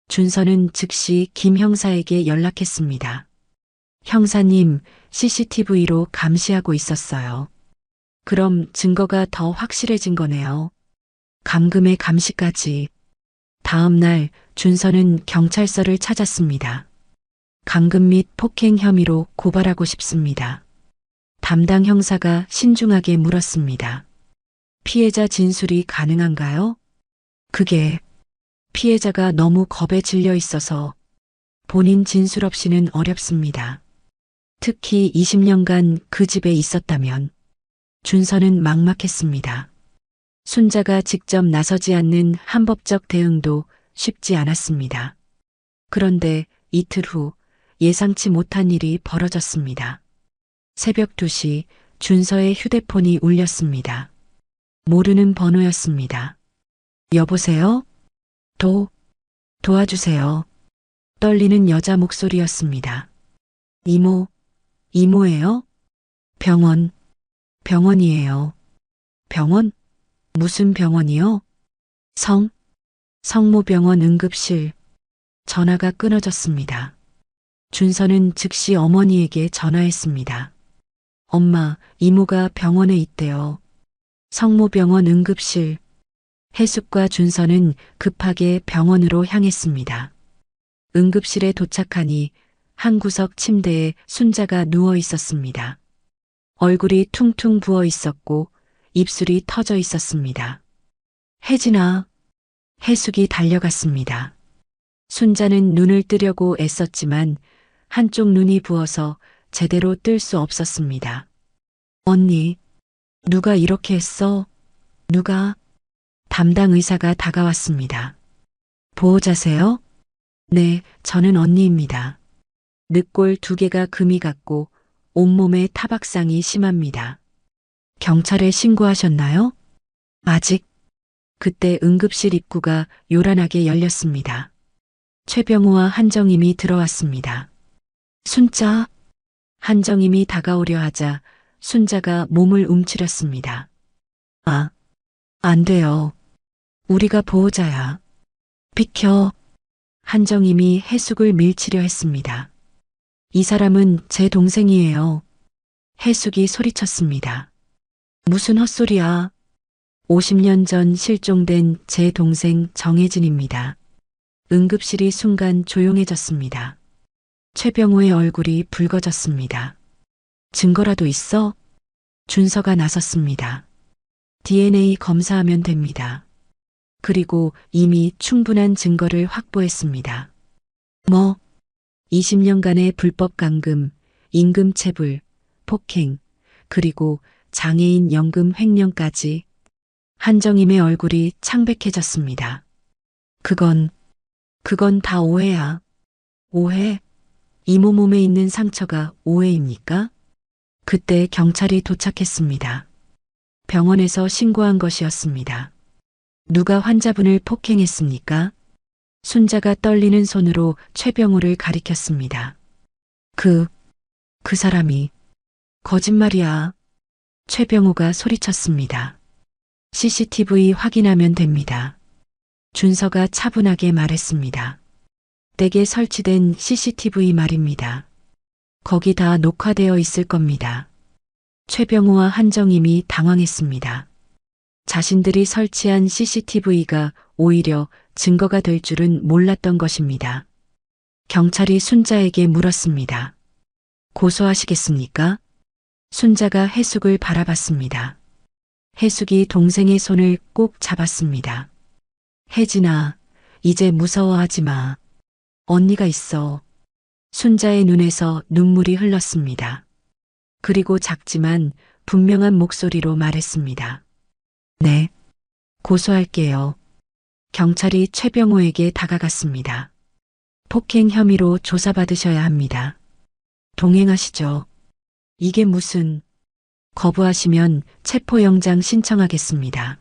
준서는 즉시 김 형사에게 연락했습니다. 형사님, CCTV로 감시하고 있었어요. 그럼 증거가 더 확실해진 거네요. 감금의 감시까지. 다음 날 준서는 경찰서를 찾았습니다. 감금 및 폭행 혐의로 고발하고 싶습니다. 담당 형사가 신중하게 물었습니다. 피해자 진술이 가능한가요? 그게 피해자가 너무 겁에 질려 있어서 본인 진술 없이는 어렵습니다. 특히 20년간 그 집에 있었다면 준서는 막막했습니다. 순자가 직접 나서지 않는 합법적 대응도 쉽지 않았습니다. 그런데 이틀 후 예상치 못한 일이 벌어졌습니다. 새벽 2시 준서의 휴대폰이 울렸습니다. 모르는 번호였습니다. 여보세요? 도와주세요. 떨리는 여자 목소리였습니다. 이모예요? 병원이에요. 병원? 무슨 병원이요? 성모병원 응급실. 전화가 끊어졌습니다. 준서는 즉시 어머니에게 전화했습니다. 엄마, 이모가 병원에 있대요. 성모병원 응급실. 해숙과 준서는 급하게 병원으로 향했습니다. 응급실에 도착하니 한 구석 침대에 순자가 누워 있었습니다. 얼굴이 퉁퉁 부어 있었고 입술이 터져 있었습니다. 혜진아, 해숙이 달려갔습니다. 순자는 눈을 뜨려고 애썼지만 한쪽 눈이 부어서 제대로 뜰 수 없었습니다. 언니, 누가 이렇게 했어? 누가? 담당 의사가 다가왔습니다. 보호자세요? 네, 저는 언니입니다. 늑골 2개가 금이 갔고 온몸에 타박상이 심합니다. 경찰에 신고하셨나요? 아직. 그때 응급실 입구가 요란하게 열렸습니다. 최병우와 한정임이 들어왔습니다. 순자. 한정임이 다가오려 하자 순자가 몸을 움츠렸습니다. 안 돼요. 우리가 보호자야. 비켜. 한정임이 해숙을 밀치려 했습니다. 이 사람은 제 동생이에요. 해숙이 소리쳤습니다. 무슨 헛소리야. 50년 전 실종된 제 동생 정혜진입니다. 응급실이 순간 조용해졌습니다. 최병우의 얼굴이 붉어졌습니다. 증거라도 있어? 준서가 나섰습니다. DNA 검사하면 됩니다. 그리고 이미 충분한 증거를 확보했습니다. 20년간의 불법 감금, 임금체불, 폭행, 그리고 장애인 연금 횡령까지. 한정임의 얼굴이 창백해졌습니다. 그건 다 오해야. 오해? 이모 몸에 있는 상처가 오해입니까? 그때 경찰이 도착했습니다. 병원에서 신고한 것이었습니다. 누가 환자분을 폭행했습니까? 순자가 떨리는 손으로 최병우를 가리켰습니다. 그 사람이. 거짓말이야. 최병우가 소리쳤습니다. CCTV 확인하면 됩니다. 준서가 차분하게 말했습니다. 댁에 설치된 CCTV 말입니다. 거기 다 녹화되어 있을 겁니다. 최병우와 한정임이 당황했습니다. 자신들이 설치한 CCTV가 오히려 증거가 될 줄은 몰랐던 것입니다. 경찰이 순자에게 물었습니다. 고소하시겠습니까? 순자가 해숙을 바라봤습니다. 해숙이 동생의 손을 꼭 잡았습니다. 혜진아, 이제 무서워하지 마. 언니가 있어. 순자의 눈에서 눈물이 흘렀습니다. 그리고 작지만 분명한 목소리로 말했습니다. 네, 고소할게요. 경찰이 최병호에게 다가갔습니다. 폭행 혐의로 조사받으셔야 합니다. 동행하시죠. 이게 무슨... 거부하시면 체포영장 신청하겠습니다.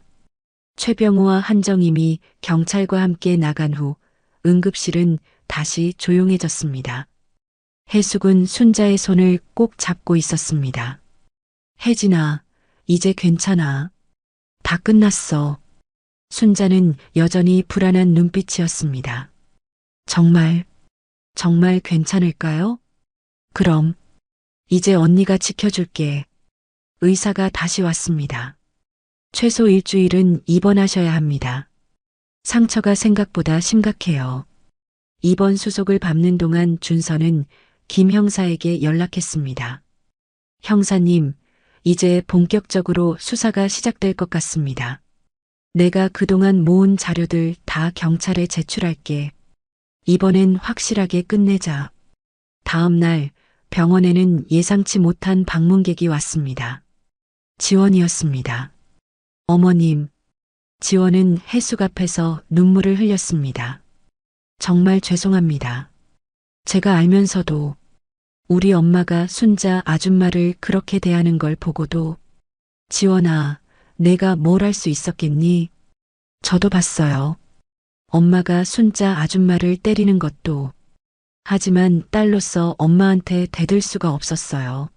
최병호와 한정임이 경찰과 함께 나간 후 응급실은 다시 조용해졌습니다. 해숙은 순자의 손을 꼭 잡고 있었습니다. 혜진아, 이제 괜찮아. 다 끝났어. 순자는 여전히 불안한 눈빛이었습니다. 정말, 정말 괜찮을까요? 그럼, 이제 언니가 지켜줄게. 의사가 다시 왔습니다. 최소 일주일은 입원하셔야 합니다. 상처가 생각보다 심각해요. 입원 수속을 밟는 동안 준서는 김 형사에게 연락했습니다. 형사님, 이제 본격적으로 수사가 시작될 것 같습니다. 내가 그동안 모은 자료들 다 경찰에 제출할게. 이번엔 확실하게 끝내자. 다음 날 병원에는 예상치 못한 방문객이 왔습니다. 지원이었습니다. 어머님, 지원은 해숙 앞에서 눈물을 흘렸습니다. 정말 죄송합니다. 제가 알면서도 우리 엄마가 순자 아줌마를 그렇게 대하는 걸 보고도 지원아, 내가 뭘 할 수 있었겠니? 저도 봤어요. 엄마가 순자 아줌마를 때리는 것도. 하지만 딸로서 엄마한테 대들 수가 없었어요.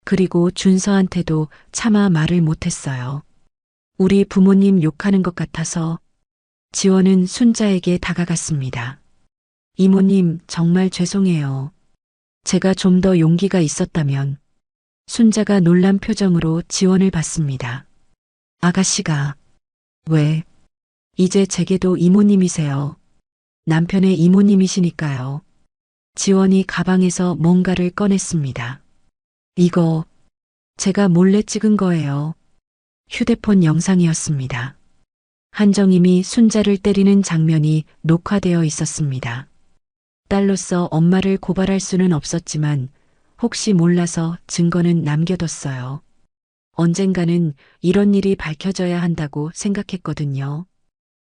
그리고 준서한테도 차마 말을 못했어요. 우리 부모님 욕하는 것 같아서 지원은 순자에게 다가갔습니다. 이모님, 정말 죄송해요. 제가 좀 더 용기가 있었다면. 순자가 놀란 표정으로 지원을 봤습니다. 아가씨가. 왜? 이제 제게도 이모님이세요. 남편의 이모님이시니까요. 지원이 가방에서 뭔가를 꺼냈습니다. 이거 제가 몰래 찍은 거예요. 휴대폰 영상이었습니다. 한정임이 순자를 때리는 장면이 녹화되어 있었습니다. 딸로서 엄마를 고발할 수는 없었지만 혹시 몰라서 증거는 남겨뒀어요. 언젠가는 이런 일이 밝혀져야 한다고 생각했거든요.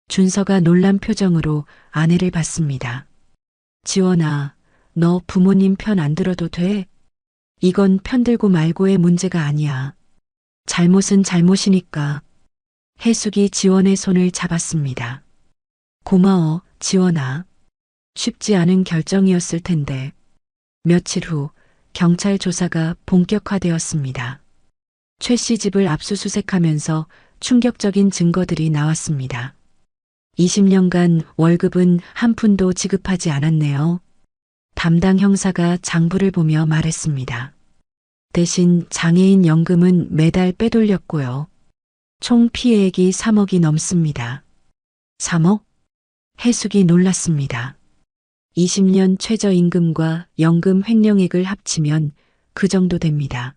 준서가 놀란 표정으로 아내를 봤습니다. 지원아, 너 부모님 편 안 들어도 돼? 이건 편들고 말고의 문제가 아니야. 잘못은 잘못이니까. 해숙이 지원의 손을 잡았습니다. 고마워, 지원아. 쉽지 않은 결정이었을 텐데. 며칠 후 경찰 조사가 본격화되었습니다. 최 씨 집을 압수수색하면서 충격적인 증거들이 나왔습니다. 20년간 월급은 한 푼도 지급하지 않았네요. 담당 형사가 장부를 보며 말했습니다. 대신 장애인 연금은 매달 빼돌렸고요. 총 피해액이 3억이 넘습니다. 3억? 해숙이 놀랐습니다. 20년 최저임금과 연금 횡령액을 합치면 그 정도 됩니다.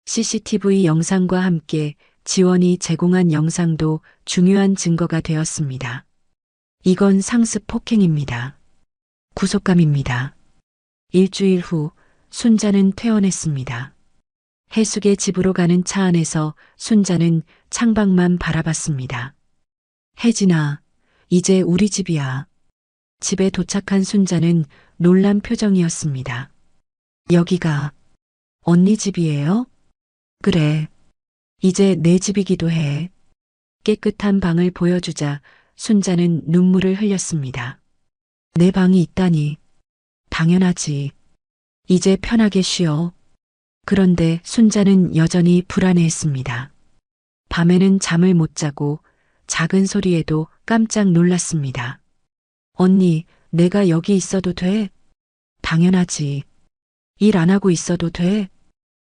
CCTV 영상과 함께 지원이 제공한 영상도 중요한 증거가 되었습니다. 이건 상습 폭행입니다. 구속감입니다. 일주일 후 순자는 퇴원했습니다. 해숙의 집으로 가는 차 안에서 순자는 창밖만 바라봤습니다. 혜진아, 이제 우리 집이야. 집에 도착한 순자는 놀란 표정이었습니다. 여기가 언니 집이에요? 그래. 이제 내 집이기도 해. 깨끗한 방을 보여주자 순자는 눈물을 흘렸습니다. 내 방이 있다니. 당연하지. 이제 편하게 쉬어. 그런데 순자는 여전히 불안해했습니다. 밤에는 잠을 못 자고 작은 소리에도 깜짝 놀랐습니다. 언니, 내가 여기 있어도 돼? 당연하지. 일 안 하고 있어도 돼?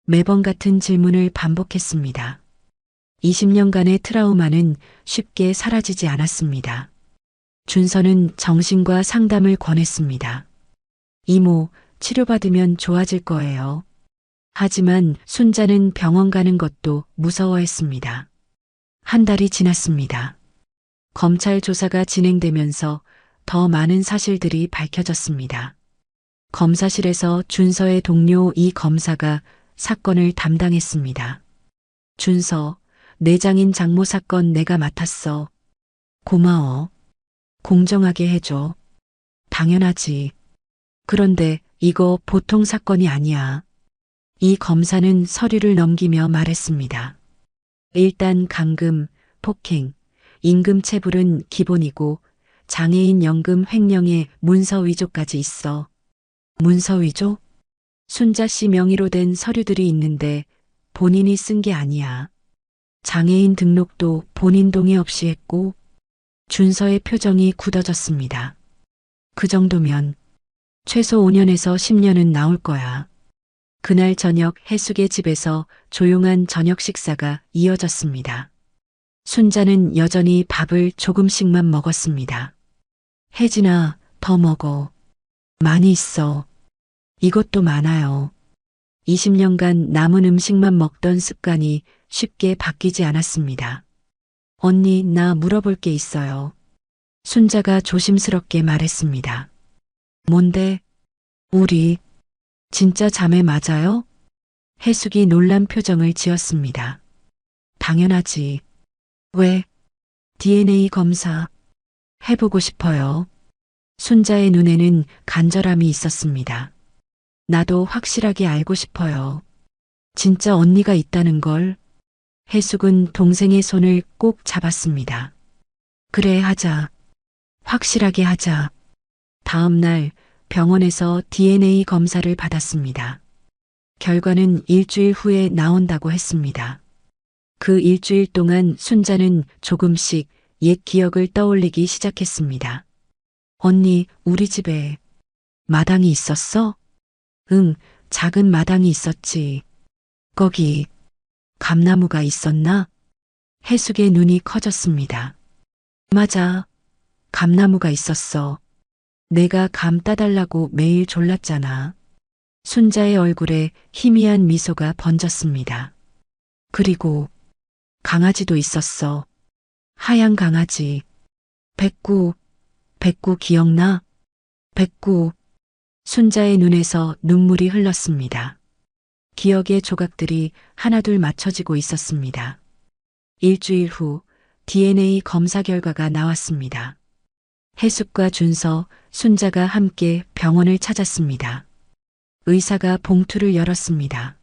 매번 같은 질문을 반복했습니다. 20년간의 트라우마는 쉽게 사라지지 않았습니다. 준서는 정신과 상담을 권했습니다. 이모, 치료받으면 좋아질 거예요. 하지만 순자는 병원 가는 것도 무서워했습니다. 한 달이 지났습니다. 검찰 조사가 진행되면서 더 많은 사실들이 밝혀졌습니다. 검사실에서 준서의 동료 이 검사가 사건을 담당했습니다. 준서, 내장인 장모 사건 내가 맡았어. 고마워. 공정하게 해줘. 당연하지. 그런데 이거 보통 사건이 아니야. 이 검사는 서류를 넘기며 말했습니다. 일단 감금, 폭행, 임금체불은 기본이고 장애인 연금 횡령에 문서 위조까지 있어. 문서 위조? 순자 씨 명의로 된 서류들이 있는데 본인이 쓴 게 아니야. 장애인 등록도 본인 동의 없이 했고 준서의 표정이 굳어졌습니다. 그 정도면 최소 5년에서 10년은 나올 거야. 그날 저녁 해숙의 집에서 조용한 저녁 식사가 이어졌습니다. 순자는 여전히 밥을 조금씩만 먹었습니다. 혜진아, 더 먹어. 많이 있어. 이것도 많아요. 20년간 남은 음식만 먹던 습관이 쉽게 바뀌지 않았습니다. 언니, 나 물어볼 게 있어요. 순자가 조심스럽게 말했습니다. 뭔데? 우리 진짜 자매 맞아요? 해숙이 놀란 표정을 지었습니다. 당연하지. 왜? DNA 검사 해보고 싶어요. 순자의 눈에는 간절함이 있었습니다. 나도 확실하게 알고 싶어요. 진짜 언니가 있다는 걸. 해숙은 동생의 손을 꼭 잡았습니다. 그래, 하자. 확실하게 하자. 다음 날 병원에서 DNA 검사를 받았습니다. 결과는 일주일 후에 나온다고 했습니다. 그 일주일 동안 순자는 조금씩 옛 기억을 떠올리기 시작했습니다. 언니, 우리 집에 마당이 있었어? 응, 작은 마당이 있었지. 거기 감나무가 있었나? 해숙의 눈이 커졌습니다. 맞아. 감나무가 있었어. 내가 감 따달라고 매일 졸랐잖아. 순자의 얼굴에 희미한 미소가 번졌습니다. 그리고 강아지도 있었어. 하얀 강아지. 백구, 백구 기억나? 백구. 순자의 눈에서 눈물이 흘렀습니다. 기억의 조각들이 하나둘 맞춰지고 있었습니다. 일주일 후 DNA 검사 결과가 나왔습니다. 해숙과 준서, 순자가 함께 병원을 찾았습니다. 의사가 봉투를 열었습니다.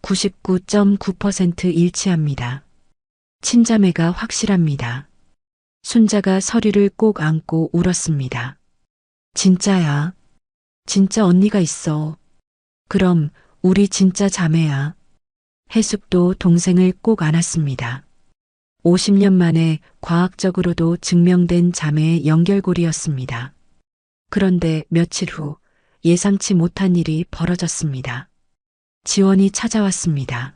99.9% 일치합니다. 친자매가 확실합니다. 순자가 서류를 꼭 안고 울었습니다. 진짜야. 진짜 언니가 있어. 그럼 우리 진짜 자매야. 해숙도 동생을 꼭 안았습니다. 50년 만에 과학적으로도 증명된 자매의 연결고리였습니다. 그런데 며칠 후 예상치 못한 일이 벌어졌습니다. 지원이 찾아왔습니다.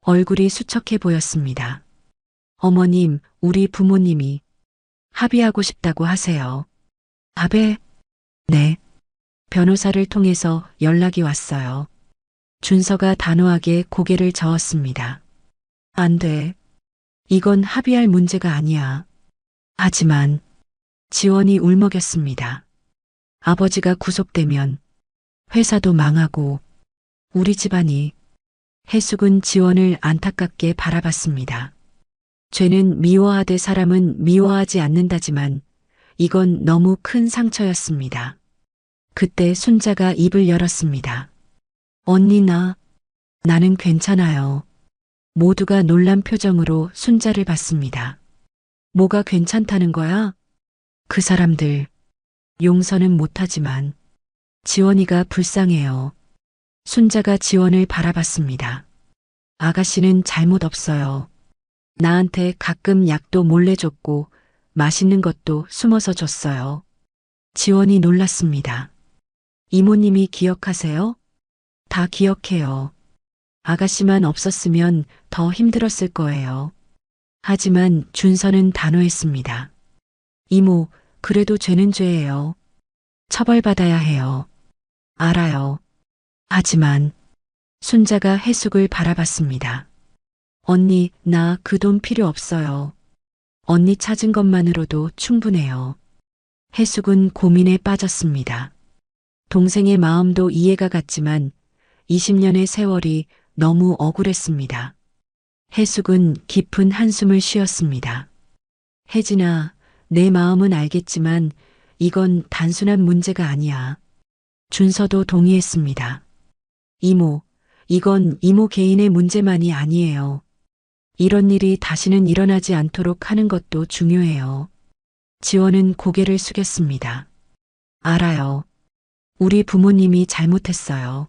얼굴이 수척해 보였습니다. 어머님, 우리 부모님이 합의하고 싶다고 하세요. 합의? 네. 변호사를 통해서 연락이 왔어요. 준서가 단호하게 고개를 저었습니다. 안 돼. 이건 합의할 문제가 아니야. 하지만 지원이 울먹였습니다. 아버지가 구속되면 회사도 망하고 우리 집안이. 해숙은 지원을 안타깝게 바라봤습니다. 죄는 미워하되 사람은 미워하지 않는다지만 이건 너무 큰 상처였습니다. 그때 순자가 입을 열었습니다. 언니, 나는 괜찮아요. 모두가 놀란 표정으로 순자를 봤습니다. 뭐가 괜찮다는 거야? 그 사람들 용서는 못하지만 지원이가 불쌍해요. 순자가 지원을 바라봤습니다. 아가씨는 잘못 없어요. 나한테 가끔 약도 몰래 줬고 맛있는 것도 숨어서 줬어요. 지원이 놀랐습니다. 이모님이 기억하세요? 다 기억해요. 아가씨만 없었으면 더 힘들었을 거예요. 하지만 준서는 단호했습니다. 이모, 그래도 죄는 죄예요. 처벌받아야 해요. 알아요. 하지만 순자가 해숙을 바라봤습니다. 언니, 나 그 돈 필요 없어요. 언니 찾은 것만으로도 충분해요. 해숙은 고민에 빠졌습니다. 동생의 마음도 이해가 갔지만 20년의 세월이 너무 억울했습니다. 해숙은 깊은 한숨을 쉬었습니다. 혜진아, 내 마음은 알겠지만 이건 단순한 문제가 아니야. 준서도 동의했습니다. 이모, 이건 이모 개인의 문제만이 아니에요. 이런 일이 다시는 일어나지 않도록 하는 것도 중요해요. 지원은 고개를 숙였습니다. 알아요. 우리 부모님이 잘못했어요.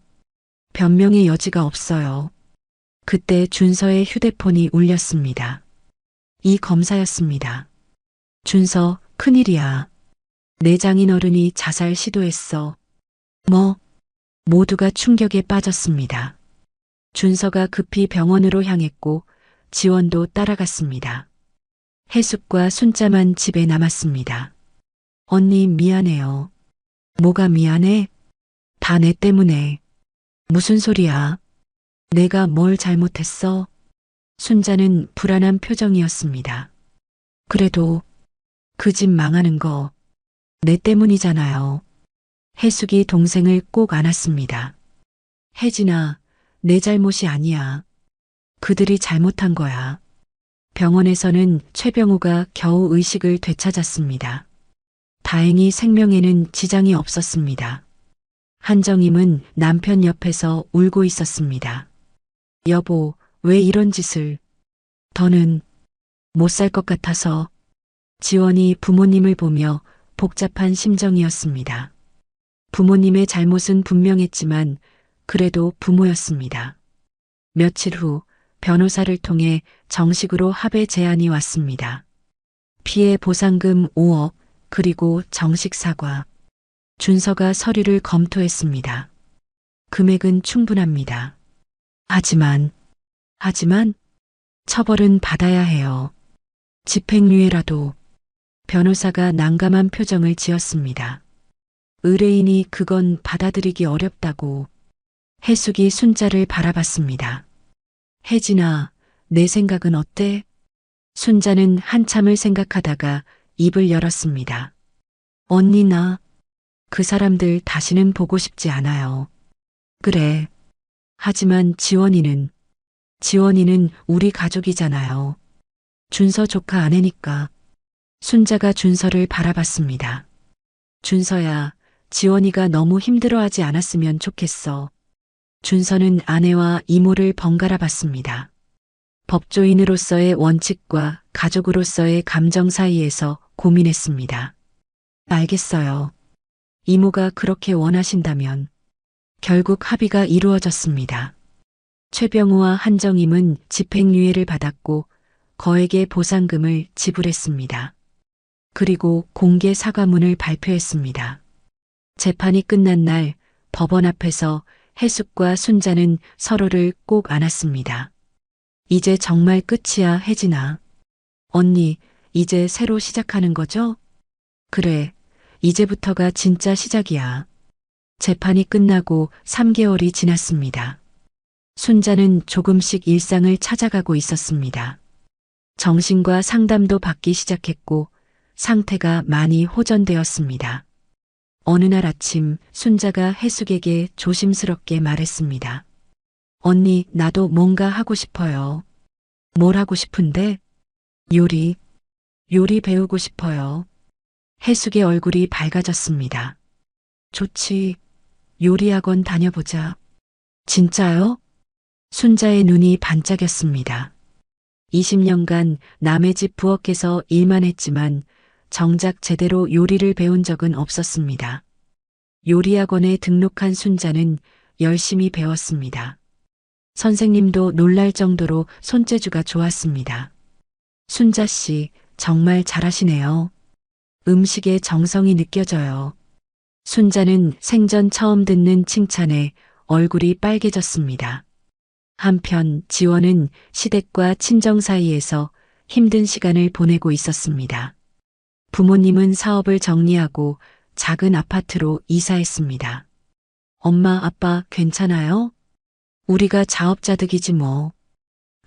변명의 여지가 없어요. 그때 준서의 휴대폰이 울렸습니다. 이 검사였습니다. 준서, 큰일이야. 내 장인 어른이 자살 시도했어. 뭐? 모두가 충격에 빠졌습니다. 준서가 급히 병원으로 향했고 지원도 따라갔습니다. 해숙과 순자만 집에 남았습니다. 언니 미안해요. 뭐가 미안해? 다 내 때문에. 무슨 소리야? 내가 뭘 잘못했어? 순자는 불안한 표정이었습니다. 그래도 그 집 망하는 거 내 때문이잖아요. 해숙이 동생을 꼭 안았습니다. 혜진아, 내 잘못이 아니야. 그들이 잘못한 거야. 병원에서는 최병우가 겨우 의식을 되찾았습니다. 다행히 생명에는 지장이 없었습니다. 한정임은 남편 옆에서 울고 있었습니다. 여보, 왜 이런 짓을? 더는 못 살 것 같아서. 지원이 부모님을 보며 복잡한 심정이었습니다. 부모님의 잘못은 분명했지만 그래도 부모였습니다. 며칠 후 변호사를 통해 정식으로 합의 제안이 왔습니다. 피해 보상금 5억 그리고 정식 사과. 준서가 서류를 검토했습니다. 금액은 충분합니다. 하지만 처벌은 받아야 해요. 집행유예라도. 변호사가 난감한 표정을 지었습니다. 의뢰인이 그건 받아들이기 어렵다고. 해숙이 순자를 바라봤습니다. 혜진아, 내 생각은 어때? 순자는 한참을 생각하다가 입을 열었습니다. 언니 나 그 사람들 다시는 보고 싶지 않아요. 그래. 하지만 지원이는 우리 가족이잖아요. 준서 조카 아내니까. 순자가 준서를 바라봤습니다. 준서야, 지원이가 너무 힘들어하지 않았으면 좋겠어. 준서는 아내와 이모를 번갈아 봤습니다. 법조인으로서의 원칙과 가족으로서의 감정 사이에서 고민했습니다. 알겠어요. 이모가 그렇게 원하신다면. 결국 합의가 이루어졌습니다. 최병우와 한정임은 집행유예를 받았고 거액의 보상금을 지불했습니다. 그리고 공개 사과문을 발표했습니다. 재판이 끝난 날 법원 앞에서 해숙과 순자는 서로를 꼭 안았습니다. 이제 정말 끝이야, 혜진아. 언니, 이제 새로 시작하는 거죠? 그래, 이제부터가 진짜 시작이야. 재판이 끝나고 3개월이 지났습니다. 순자는 조금씩 일상을 찾아가고 있었습니다. 정신과 상담도 받기 시작했고 상태가 많이 호전되었습니다. 어느 날 아침 순자가 해숙에게 조심스럽게 말했습니다. 언니, 나도 뭔가 하고 싶어요. 뭘 하고 싶은데? 요리 배우고 싶어요. 해숙의 얼굴이 밝아졌습니다. 좋지. 요리학원 다녀보자. 진짜요? 순자의 눈이 반짝였습니다. 20년간 남의 집 부엌에서 일만 했지만 정작 제대로 요리를 배운 적은 없었습니다. 요리학원에 등록한 순자는 열심히 배웠습니다. 선생님도 놀랄 정도로 손재주가 좋았습니다. 순자 씨, 정말 잘하시네요. 음식에 정성이 느껴져요. 순자는 생전 처음 듣는 칭찬에 얼굴이 빨개졌습니다. 한편 지원은 시댁과 친정 사이에서 힘든 시간을 보내고 있었습니다. 부모님은 사업을 정리하고 작은 아파트로 이사했습니다. 엄마, 아빠 괜찮아요? 우리가 자업자득이지 뭐.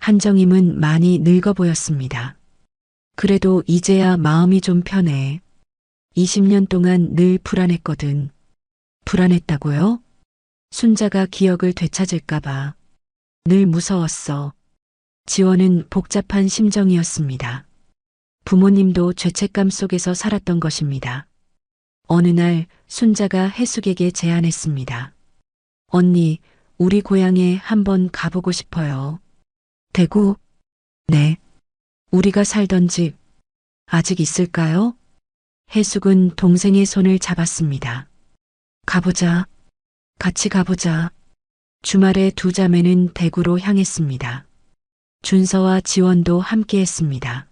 한정임은 많이 늙어 보였습니다. 그래도 이제야 마음이 좀 편해. 20년 동안 늘 불안했거든. 불안했다고요? 순자가 기억을 되찾을까봐. 늘 무서웠어. 지원은 복잡한 심정이었습니다. 부모님도 죄책감 속에서 살았던 것입니다. 어느 날 순자가 해숙에게 제안했습니다. 언니, 우리 고향에 한번 가보고 싶어요. 대구? 네. 우리가 살던 집 아직 있을까요? 해숙은 동생의 손을 잡았습니다. 가보자. 같이 가보자. 주말에 두 자매는 대구로 향했습니다. 준서와 지원도 함께했습니다.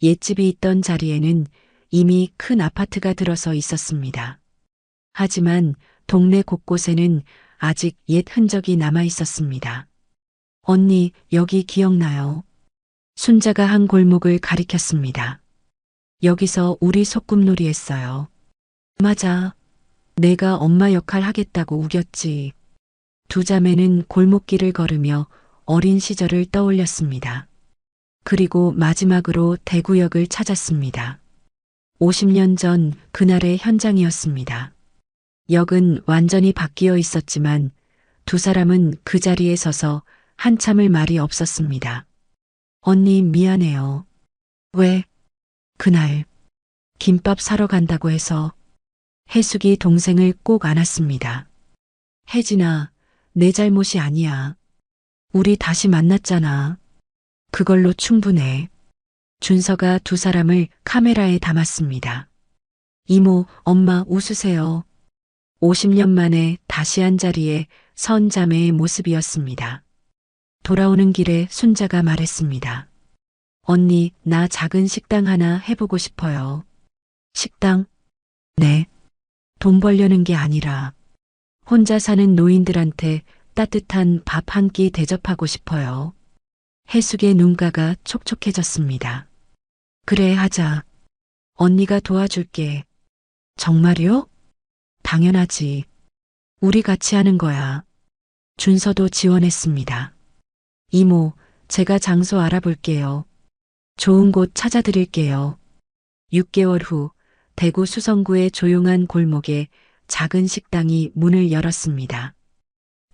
옛집이 있던 자리에는 이미 큰 아파트가 들어서 있었습니다. 하지만 동네 곳곳에는 아직 옛 흔적이 남아 있었습니다. 언니, 여기 기억나요? 순자가 한 골목을 가리켰습니다. 여기서 우리 소꿉놀이 했어요. 맞아. 내가 엄마 역할 하겠다고 우겼지. 두 자매는 골목길을 걸으며 어린 시절을 떠올렸습니다. 그리고 마지막으로 대구역을 찾았습니다. 50년 전 그날의 현장이었습니다. 역은 완전히 바뀌어 있었지만 두 사람은 그 자리에 서서 한참을 말이 없었습니다. 언니 미안해요. 왜? 그날 김밥 사러 간다고 해서. 혜숙이 동생을 꼭 안았습니다. 혜진아, 내 잘못이 아니야. 우리 다시 만났잖아. 그걸로 충분해. 준서가 두 사람을 카메라에 담았습니다. 이모, 엄마 웃으세요. 50년 만에 다시 한 자리에 선 자매의 모습이었습니다. 돌아오는 길에 순자가 말했습니다. 언니, 나 작은 식당 하나 해보고 싶어요. 식당? 네. 돈 벌려는 게 아니라 혼자 사는 노인들한테 따뜻한 밥 한 끼 대접하고 싶어요. 혜숙의 눈가가 촉촉해졌습니다. 그래, 하자. 언니가 도와줄게. 정말요? 당연하지. 우리 같이 하는 거야. 준서도 지원했습니다. 이모, 제가 장소 알아볼게요. 좋은 곳 찾아드릴게요. 6개월 후 대구 수성구의 조용한 골목에 작은 식당이 문을 열었습니다.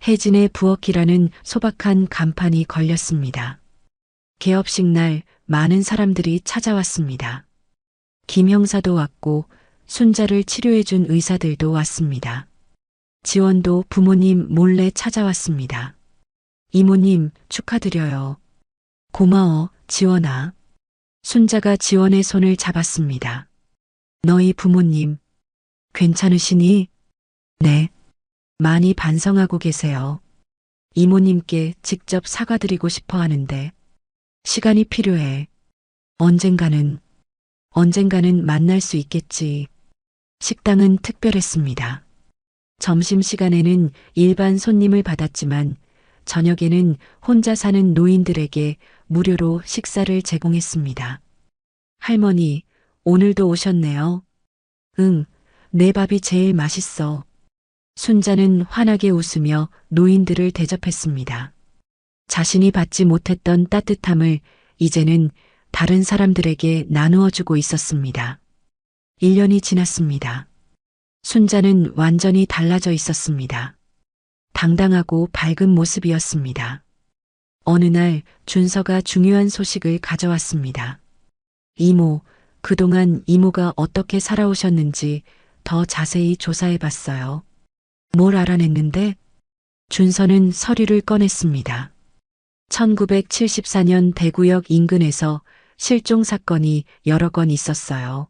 혜진의 부엌이라는 소박한 간판이 걸렸습니다. 개업식 날 많은 사람들이 찾아왔습니다. 김 형사도 왔고 순자를 치료해준 의사들도 왔습니다. 지원도 부모님 몰래 찾아왔습니다. 이모님 축하드려요. 고마워, 지원아. 순자가 지원의 손을 잡았습니다. 너희 부모님 괜찮으시니? 네. 많이 반성하고 계세요. 이모님께 직접 사과드리고 싶어 하는데 시간이 필요해. 언젠가는 만날 수 있겠지. 식당은 특별했습니다. 점심시간에는 일반 손님을 받았지만 저녁에는 혼자 사는 노인들에게 무료로 식사를 제공했습니다. 할머니, 오늘도 오셨네요. 응, 내 밥이 제일 맛있어. 순자는 환하게 웃으며 노인들을 대접했습니다. 자신이 받지 못했던 따뜻함을 이제는 다른 사람들에게 나누어 주고 있었습니다. 1년이 지났습니다. 순자는 완전히 달라져 있었습니다. 당당하고 밝은 모습이었습니다. 어느 날 준서가 중요한 소식을 가져왔습니다. 이모, 그동안 이모가 어떻게 살아오셨는지 더 자세히 조사해 봤어요. 뭘 알아냈는데? 준서는 서류를 꺼냈습니다. 1974년 대구역 인근에서 실종 사건이 여러 건 있었어요.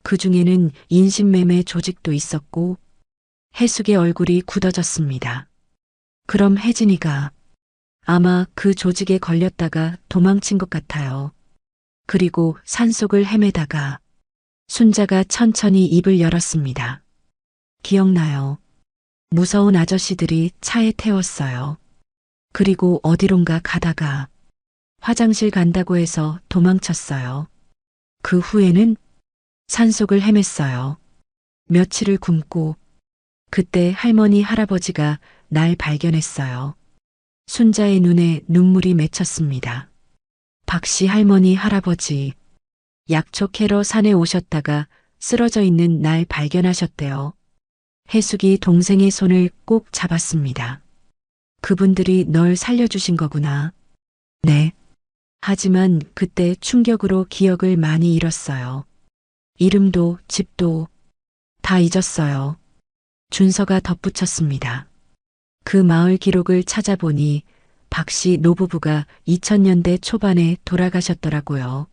그 중에는 인신매매 조직도 있었고 혜숙의 얼굴이 굳어졌습니다. 그럼 혜진이가 아마 그 조직에 걸렸다가 도망친 것 같아요. 그리고 산속을 헤매다가 순자가 천천히 입을 열었습니다. 기억나요. 무서운 아저씨들이 차에 태웠어요. 그리고 어디론가 가다가 화장실 간다고 해서 도망쳤어요. 그 후에는 산속을 헤맸어요. 며칠을 굶고 그때 할머니 할아버지가 날 발견했어요. 순자의 눈에 눈물이 맺혔습니다. 박씨 할머니 할아버지 약초 캐러 산에 오셨다가 쓰러져 있는 날 발견하셨대요. 혜숙이 동생의 손을 꼭 잡았습니다. 그분들이 널 살려주신 거구나. 네. 하지만 그때 충격으로 기억을 많이 잃었어요. 이름도 집도 다 잊었어요. 준서가 덧붙였습니다. 그 마을 기록을 찾아보니 박씨 노부부가 2000년대 초반에 돌아가셨더라고요.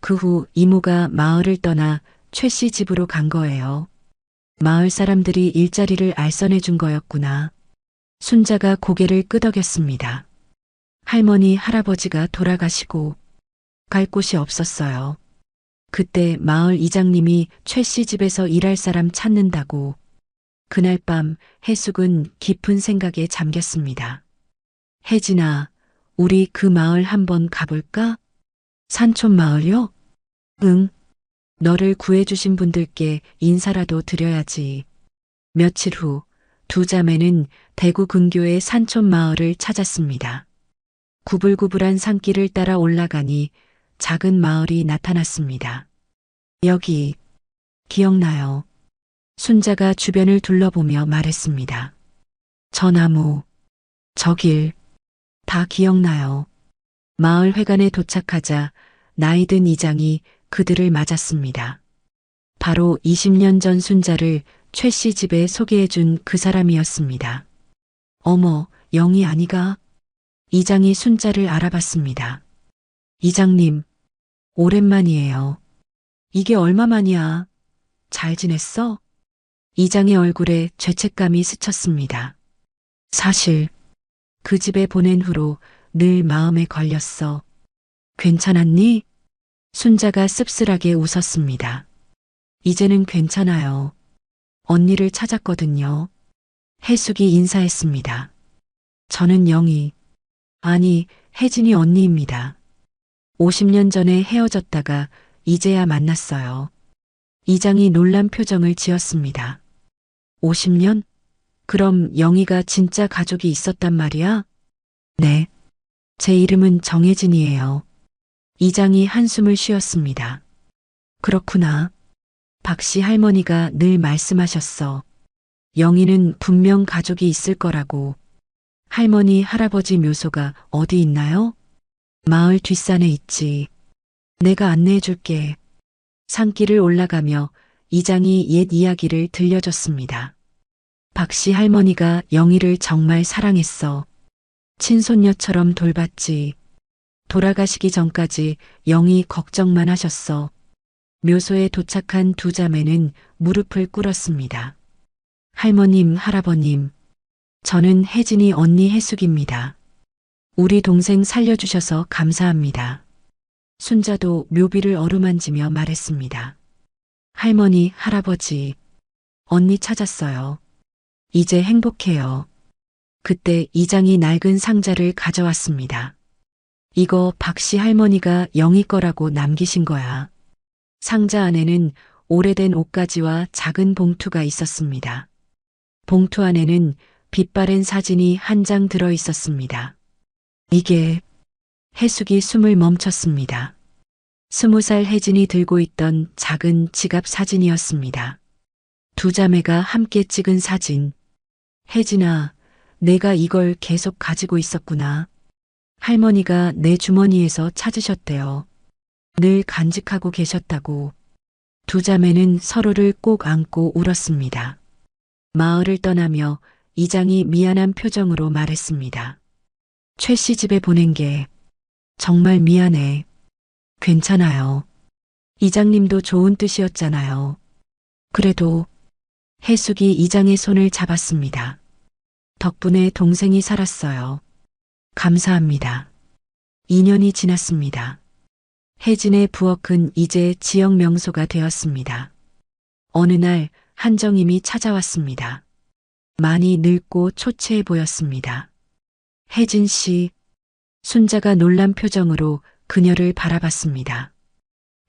그 후 이모가 마을을 떠나 최 씨 집으로 간 거예요. 마을 사람들이 일자리를 알선해 준 거였구나. 순자가 고개를 끄덕였습니다. 할머니, 할아버지가 돌아가시고 갈 곳이 없었어요. 그때 마을 이장님이 최 씨 집에서 일할 사람 찾는다고. 그날 밤 해숙은 깊은 생각에 잠겼습니다. 혜진아, 우리 그 마을 한번 가볼까? 산촌 마을요? 응. 너를 구해주신 분들께 인사라도 드려야지. 며칠 후 두 자매는 대구 근교의 산촌 마을을 찾았습니다. 구불구불한 산길을 따라 올라가니 작은 마을이 나타났습니다. 여기 기억나요? 순자가 주변을 둘러보며 말했습니다. 저 나무, 저 길, 다 기억나요. 마을 회관에 도착하자 나이든 이장이 그들을 맞았습니다. 바로 20년 전 순자를 최 씨 집에 소개해준 그 사람이었습니다. 어머, 영희 아니가? 이장이 순자를 알아봤습니다. 이장님, 오랜만이에요. 이게 얼마만이야? 잘 지냈어? 이장의 얼굴에 죄책감이 스쳤습니다. 사실 그 집에 보낸 후로 늘 마음에 걸렸어. 괜찮았니? 순자가 씁쓸하게 웃었습니다. 이제는 괜찮아요. 언니를 찾았거든요. 해숙이 인사했습니다. 저는 영희, 아니 혜진이 언니입니다. 50년 전에 헤어졌다가 이제야 만났어요. 이장이 놀란 표정을 지었습니다. 50년? 그럼 영희가 진짜 가족이 있었단 말이야? 네. 제 이름은 정혜진이에요. 이장이 한숨을 쉬었습니다. 그렇구나. 박씨 할머니가 늘 말씀하셨어. 영희는 분명 가족이 있을 거라고. 할머니, 할아버지 묘소가 어디 있나요? 마을 뒷산에 있지. 내가 안내해 줄게. 산길을 올라가며 이장이 옛 이야기를 들려줬습니다. 박씨 할머니가 영희를 정말 사랑했어. 친손녀처럼 돌봤지. 돌아가시기 전까지 영희 걱정만 하셨어. 묘소에 도착한 두 자매는 무릎을 꿇었습니다. 할머님, 할아버님, 저는 혜진이 언니 해숙입니다. 우리 동생 살려주셔서 감사합니다. 순자도 묘비를 어루만지며 말했습니다. 할머니, 할아버지, 언니 찾았어요. 이제 행복해요. 그때 이장이 낡은 상자를 가져왔습니다. 이거 박씨 할머니가 영희 거라고 남기신 거야. 상자 안에는 오래된 옷가지와 작은 봉투가 있었습니다. 봉투 안에는 빛바랜 사진이 한 장 들어 있었습니다. 이게 해숙이 숨을 멈췄습니다. 20살 혜진이 들고 있던 작은 지갑 사진이었습니다. 두 자매가 함께 찍은 사진. 혜진아, 내가 이걸 계속 가지고 있었구나. 할머니가 내 주머니에서 찾으셨대요. 늘 간직하고 계셨다고. 두 자매는 서로를 꼭 안고 울었습니다. 마을을 떠나며 이장이 미안한 표정으로 말했습니다. 최 씨 집에 보낸 게 정말 미안해. 괜찮아요. 이장님도 좋은 뜻이었잖아요. 그래도 해숙이 이장의 손을 잡았습니다. 덕분에 동생이 살았어요. 감사합니다. 2년이 지났습니다. 혜진의 부엌은 이제 지역 명소가 되었습니다. 어느 날 한정임이 찾아왔습니다. 많이 늙고 초췌해 보였습니다. 혜진 씨, 순자가 놀란 표정으로 그녀를 바라봤습니다.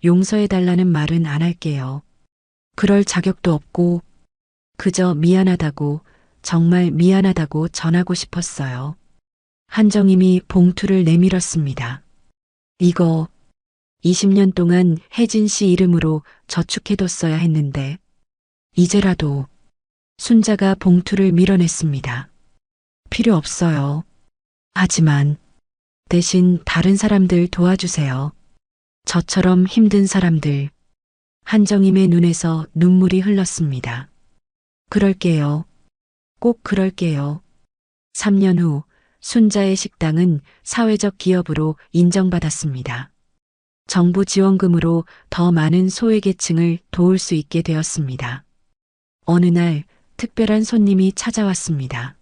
용서해달라는 말은 안 할게요. 그럴 자격도 없고 그저 미안하다고, 정말 미안하다고 전하고 싶었어요. 한정임이 봉투를 내밀었습니다. 이거 20년 동안 혜진 씨 이름으로 저축해뒀어야 했는데 이제라도. 순자가 봉투를 밀어냈습니다. 필요 없어요. 하지만 대신 다른 사람들 도와주세요. 저처럼 힘든 사람들. 한정임의 눈에서 눈물이 흘렀습니다. 그럴게요. 꼭 그럴게요. 3년 후 순자의 식당은 사회적 기업으로 인정받았습니다. 정부 지원금으로 더 많은 소외계층을 도울 수 있게 되었습니다. 어느 날 특별한 손님이 찾아왔습니다.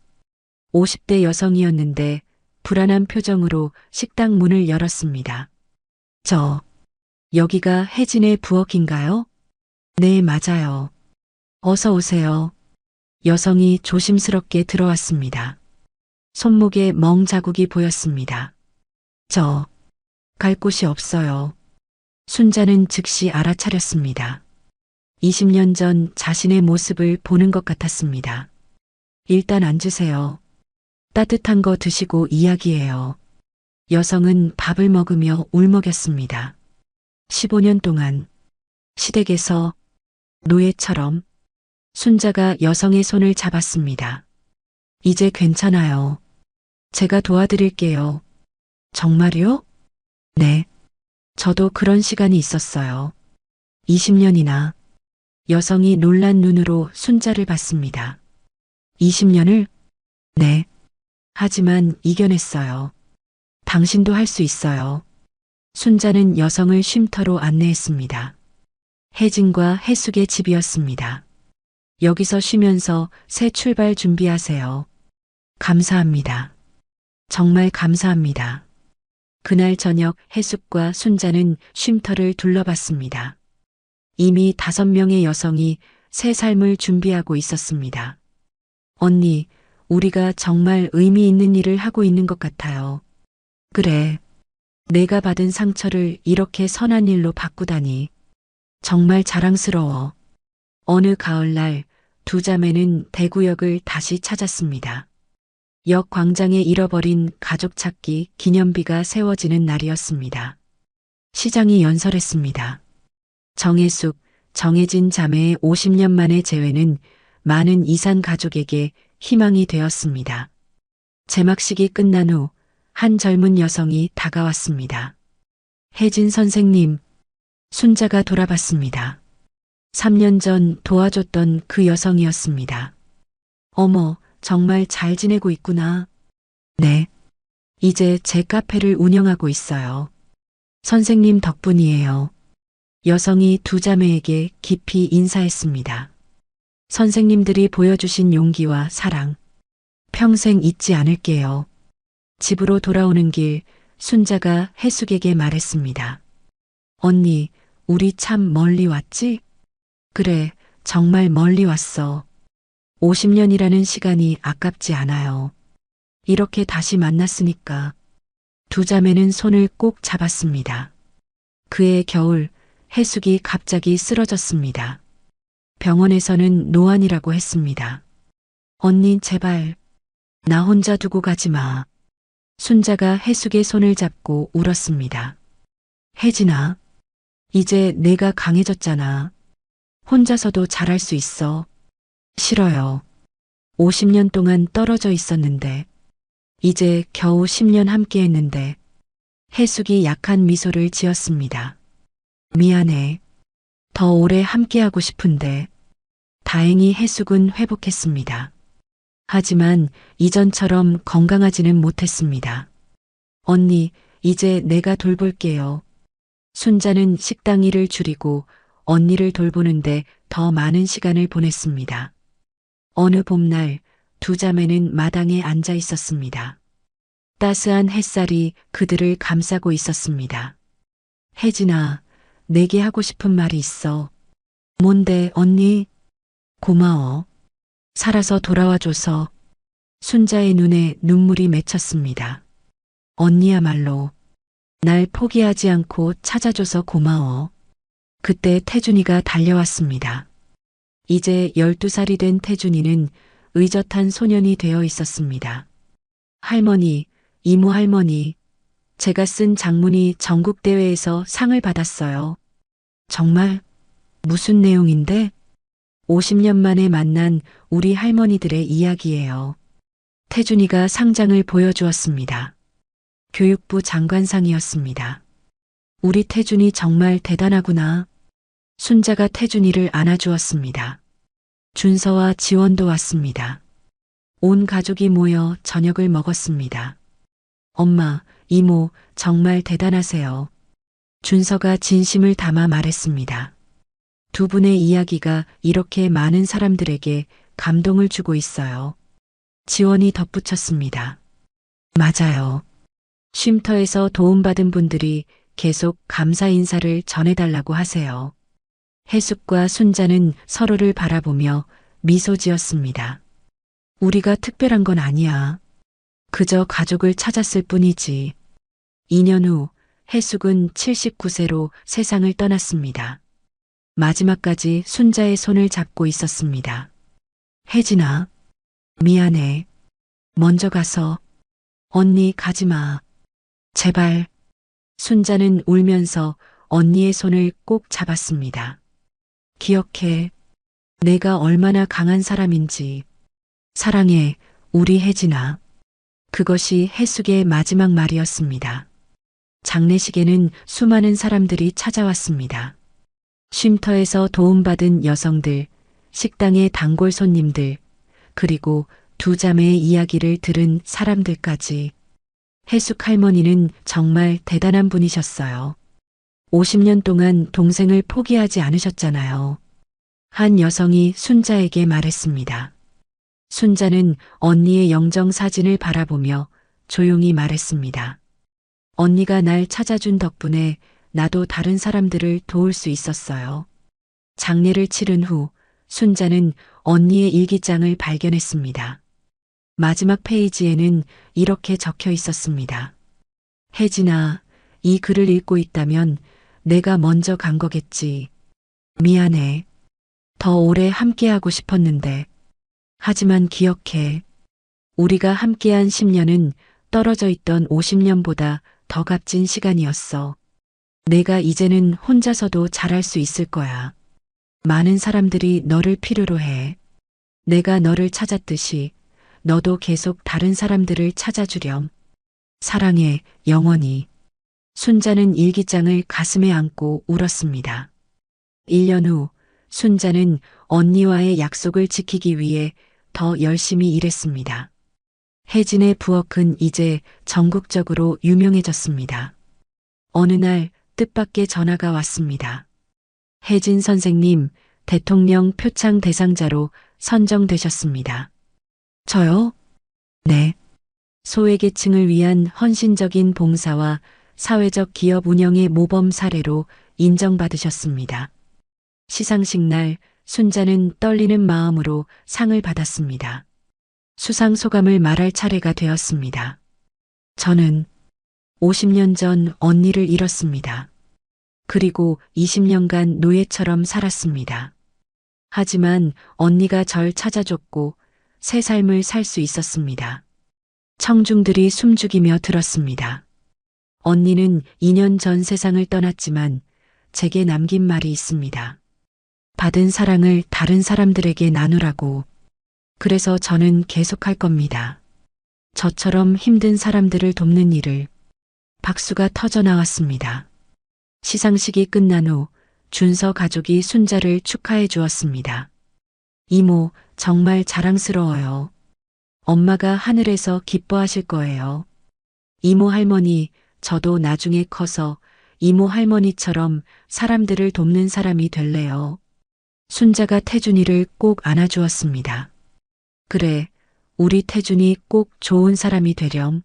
50대 여성이었는데 불안한 표정으로 식당 문을 열었습니다. 여기가 혜진의 부엌인가요? 네, 맞아요. 어서 오세요. 여성이 조심스럽게 들어왔습니다. 손목에 멍 자국이 보였습니다. 갈 곳이 없어요. 순자는 즉시 알아차렸습니다. 20년 전 자신의 모습을 보는 것 같았습니다. 일단 앉으세요. 따뜻한 거 드시고 이야기해요. 여성은 밥을 먹으며 울먹였습니다. 15년 동안 시댁에서 노예처럼. 순자가 여성의 손을 잡았습니다. 이제 괜찮아요. 제가 도와드릴게요. 정말요? 네. 저도 그런 시간이 있었어요. 20년이나. 여성이 놀란 눈으로 순자를 봤습니다. 20년을? 네. 하지만 이겨냈어요. 당신도 할 수 있어요. 순자는 여성을 쉼터로 안내했습니다. 혜진과 혜숙의 집이었습니다. 여기서 쉬면서 새 출발 준비하세요. 감사합니다. 정말 감사합니다. 그날 저녁 혜숙과 순자는 쉼터를 둘러봤습니다. 이미 5명의 여성이 새 삶을 준비하고 있었습니다. 언니, 우리가 정말 의미 있는 일을 하고 있는 것 같아요. 그래. 내가 받은 상처를 이렇게 선한 일로 바꾸다니. 정말 자랑스러워. 어느 가을날 두 자매는 대구역을 다시 찾았습니다. 역 광장에 잃어버린 가족 찾기 기념비가 세워지는 날이었습니다. 시장이 연설했습니다. 정혜숙, 정혜진 자매의 50년 만의 재회는 많은 이산 가족에게 희망이 되었습니다. 제막식이 끝난 후 한 젊은 여성이 다가왔습니다. 혜진 선생님, 순자가 돌아봤습니다. 3년 전 도와줬던 그 여성이었습니다. 어머, 정말 잘 지내고 있구나. 네. 이제 제 카페를 운영하고 있어요. 선생님 덕분이에요. 여성이 두 자매에게 깊이 인사했습니다. 선생님들이 보여주신 용기와 사랑, 평생 잊지 않을게요. 집으로 돌아오는 길, 순자가 혜숙에게 말했습니다. 언니, 우리 참 멀리 왔지? 그래, 정말 멀리 왔어. 50년이라는 시간이 아깝지 않아요. 이렇게 다시 만났으니까. 두 자매는 손을 꼭 잡았습니다. 그해 겨울, 혜숙이 갑자기 쓰러졌습니다. 병원에서는 노안이라고 했습니다. 언니, 제발, 나 혼자 두고 가지 마. 순자가 혜숙의 손을 잡고 울었습니다. 혜진아, 이제 내가 강해졌잖아. 혼자서도 잘할 수 있어. 싫어요. 50년 동안 떨어져 있었는데, 이제 겨우 10년 함께 했는데, 혜숙이 약한 미소를 지었습니다. 미안해. 더 오래 함께하고 싶은데, 다행히 혜숙은 회복했습니다. 하지만 이전처럼 건강하지는 못했습니다. 언니, 이제 내가 돌볼게요. 순자는 식당 일을 줄이고 언니를 돌보는데 더 많은 시간을 보냈습니다. 어느 봄날 두 자매는 마당에 앉아 있었습니다. 따스한 햇살이 그들을 감싸고 있었습니다. 혜진아, 내게 하고 싶은 말이 있어. 뭔데, 언니? 고마워. 살아서 돌아와줘서. 순자의 눈에 눈물이 맺혔습니다. 언니야말로 날 포기하지 않고 찾아줘서 고마워. 그때 태준이가 달려왔습니다. 이제 12살이 된 태준이는 의젓한 소년이 되어 있었습니다. 할머니, 이모 할머니, 제가 쓴 장문이 전국대회에서 상을 받았어요. 정말? 무슨 내용인데? 50년 만에 만난 우리 할머니들의 이야기예요. 태준이가 상장을 보여주었습니다. 교육부 장관상이었습니다. 우리 태준이 정말 대단하구나. 순자가 태준이를 안아주었습니다. 준서와 지원도 왔습니다. 온 가족이 모여 저녁을 먹었습니다. 엄마, 이모, 정말 대단하세요. 준서가 진심을 담아 말했습니다. 두 분의 이야기가 이렇게 많은 사람들에게 감동을 주고 있어요. 지원이 덧붙였습니다. 맞아요. 쉼터에서 도움받은 분들이 계속 감사 인사를 전해달라고 하세요. 해숙과 순자는 서로를 바라보며 미소 지었습니다. 우리가 특별한 건 아니야. 그저 가족을 찾았을 뿐이지. 2년 후 해숙은 79세로 세상을 떠났습니다. 마지막까지 순자의 손을 잡고 있었습니다. 혜진아, 미안해. 먼저 가서. 언니 가지 마. 제발. 순자는 울면서 언니의 손을 꼭 잡았습니다. 기억해. 내가 얼마나 강한 사람인지. 사랑해, 우리 혜진아. 그것이 해숙의 마지막 말이었습니다. 장례식에는 수많은 사람들이 찾아왔습니다. 쉼터에서 도움받은 여성들, 식당의 단골 손님들, 그리고 두 자매의 이야기를 들은 사람들까지. 해숙 할머니는 정말 대단한 분이셨어요. 50년 동안 동생을 포기하지 않으셨잖아요. 한 여성이 순자에게 말했습니다. 순자는 언니의 영정 사진을 바라보며 조용히 말했습니다. 언니가 날 찾아준 덕분에 나도 다른 사람들을 도울 수 있었어요. 장례를 치른 후 순자는 언니의 일기장을 발견했습니다. 마지막 페이지에는 이렇게 적혀 있었습니다. 혜진아, 이 글을 읽고 있다면 내가 먼저 간 거겠지. 미안해. 더 오래 함께하고 싶었는데. 하지만 기억해. 우리가 함께한 10년은 떨어져 있던 50년보다 더 값진 시간이었어. 내가 이제는 혼자서도 잘할 수 있을 거야. 많은 사람들이 너를 필요로 해. 내가 너를 찾았듯이 너도 계속 다른 사람들을 찾아주렴. 사랑해, 영원히. 순자는 일기장을 가슴에 안고 울었습니다. 1년 후 순자는 언니와의 약속을 지키기 위해 더 열심히 일했습니다. 혜진의 부엌은 이제 전국적으로 유명해졌습니다. 어느 날 뜻밖의 전화가 왔습니다. 혜진 선생님, 대통령 표창 대상자로 선정되셨습니다. 저요? 네. 소외계층을 위한 헌신적인 봉사와 사회적 기업 운영의 모범 사례로 인정받으셨습니다. 시상식 날 순자는 떨리는 마음으로 상을 받았습니다. 수상 소감을 말할 차례가 되었습니다. 저는 50년 전 언니를 잃었습니다. 그리고 20년간 노예처럼 살았습니다. 하지만 언니가 절 찾아줬고 새 삶을 살 수 있었습니다. 청중들이 숨죽이며 들었습니다. 언니는 2년 전 세상을 떠났지만 제게 남긴 말이 있습니다. 받은 사랑을 다른 사람들에게 나누라고. 그래서 저는 계속할 겁니다. 저처럼 힘든 사람들을 돕는 일을. 박수가 터져 나왔습니다. 시상식이 끝난 후 준서 가족이 순자를 축하해 주었습니다. 이모, 정말 자랑스러워요. 엄마가 하늘에서 기뻐하실 거예요. 이모 할머니, 저도 나중에 커서 이모 할머니처럼 사람들을 돕는 사람이 될래요. 순자가 태준이를 꼭 안아주었습니다. 그래, 우리 태준이 꼭 좋은 사람이 되렴.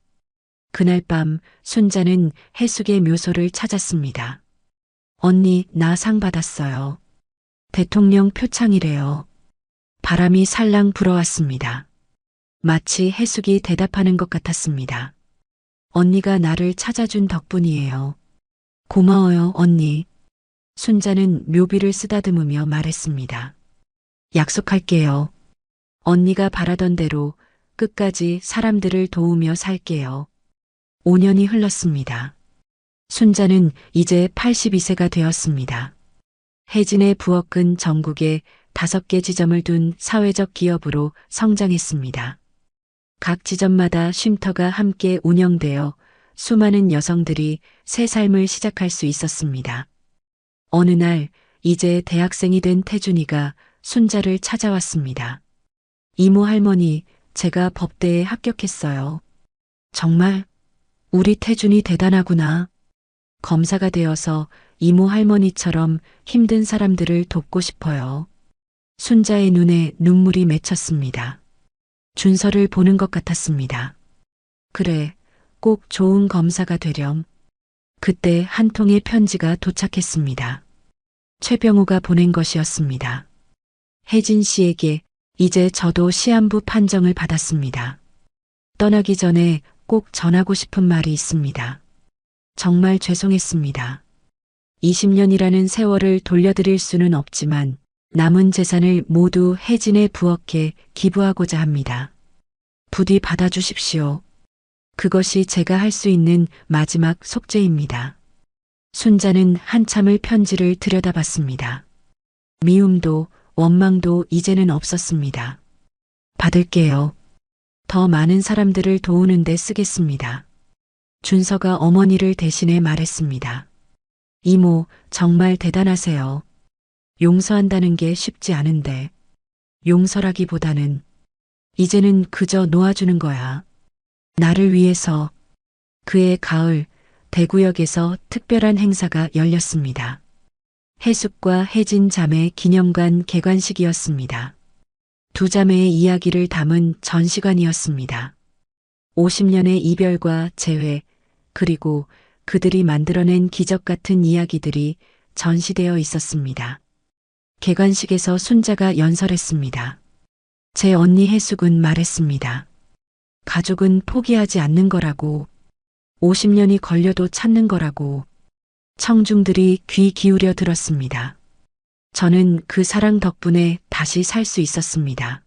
그날 밤 순자는 해숙의 묘소를 찾았습니다. 언니, 나 상 받았어요. 대통령 표창이래요. 바람이 살랑 불어왔습니다. 마치 해숙이 대답하는 것 같았습니다. 언니가 나를 찾아준 덕분이에요. 고마워요, 언니. 순자는 묘비를 쓰다듬으며 말했습니다. 약속할게요. 언니가 바라던 대로 끝까지 사람들을 도우며 살게요. 5년이 흘렀습니다. 순자는 이제 82세가 되었습니다. 혜진의 부엌은 전국에 5개 지점을 둔 사회적 기업으로 성장했습니다. 각 지점마다 쉼터가 함께 운영되어 수많은 여성들이 새 삶을 시작할 수 있었습니다. 어느 날 이제 대학생이 된 태준이가 순자를 찾아왔습니다. 이모 할머니, 제가 법대에 합격했어요. 정말? 우리 태준이 대단하구나. 검사가 되어서 이모 할머니처럼 힘든 사람들을 돕고 싶어요. 순자의 눈에 눈물이 맺혔습니다. 준서를 보는 것 같았습니다. 그래, 꼭 좋은 검사가 되렴. 그때 한 통의 편지가 도착했습니다. 최병우가 보낸 것이었습니다. 혜진 씨에게 이제 저도 시한부 판정을 받았습니다. 떠나기 전에 꼭 전하고 싶은 말이 있습니다. 정말 죄송했습니다. 20년이라는 세월을 돌려드릴 수는 없지만 남은 재산을 모두 혜진의 부엌에 기부하고자 합니다. 부디 받아주십시오. 그것이 제가 할 수 있는 마지막 속죄입니다. 순자는 한참을 편지를 들여다봤습니다. 미움도 원망도 이제는 없었습니다. 받을게요. 더 많은 사람들을 도우는 데 쓰겠습니다. 준서가 어머니를 대신해 말했습니다. 이모, 정말 대단하세요. 용서한다는 게 쉽지 않은데, 용서라기보다는 이제는 그저 놓아주는 거야. 나를 위해서. 그해 가을, 대구역에서 특별한 행사가 열렸습니다. 해숙과 혜진 자매 기념관 개관식이었습니다. 두 자매의 이야기를 담은 전시관이었습니다. 50년의 이별과 재회, 그리고 그들이 만들어낸 기적 같은 이야기들이 전시되어 있었습니다. 개관식에서 순자가 연설했습니다. 제 언니 해숙은 말했습니다. 가족은 포기하지 않는 거라고, 50년이 걸려도 찾는 거라고. 청중들이 귀 기울여 들었습니다. 저는 그 사랑 덕분에 다시 살 수 있었습니다.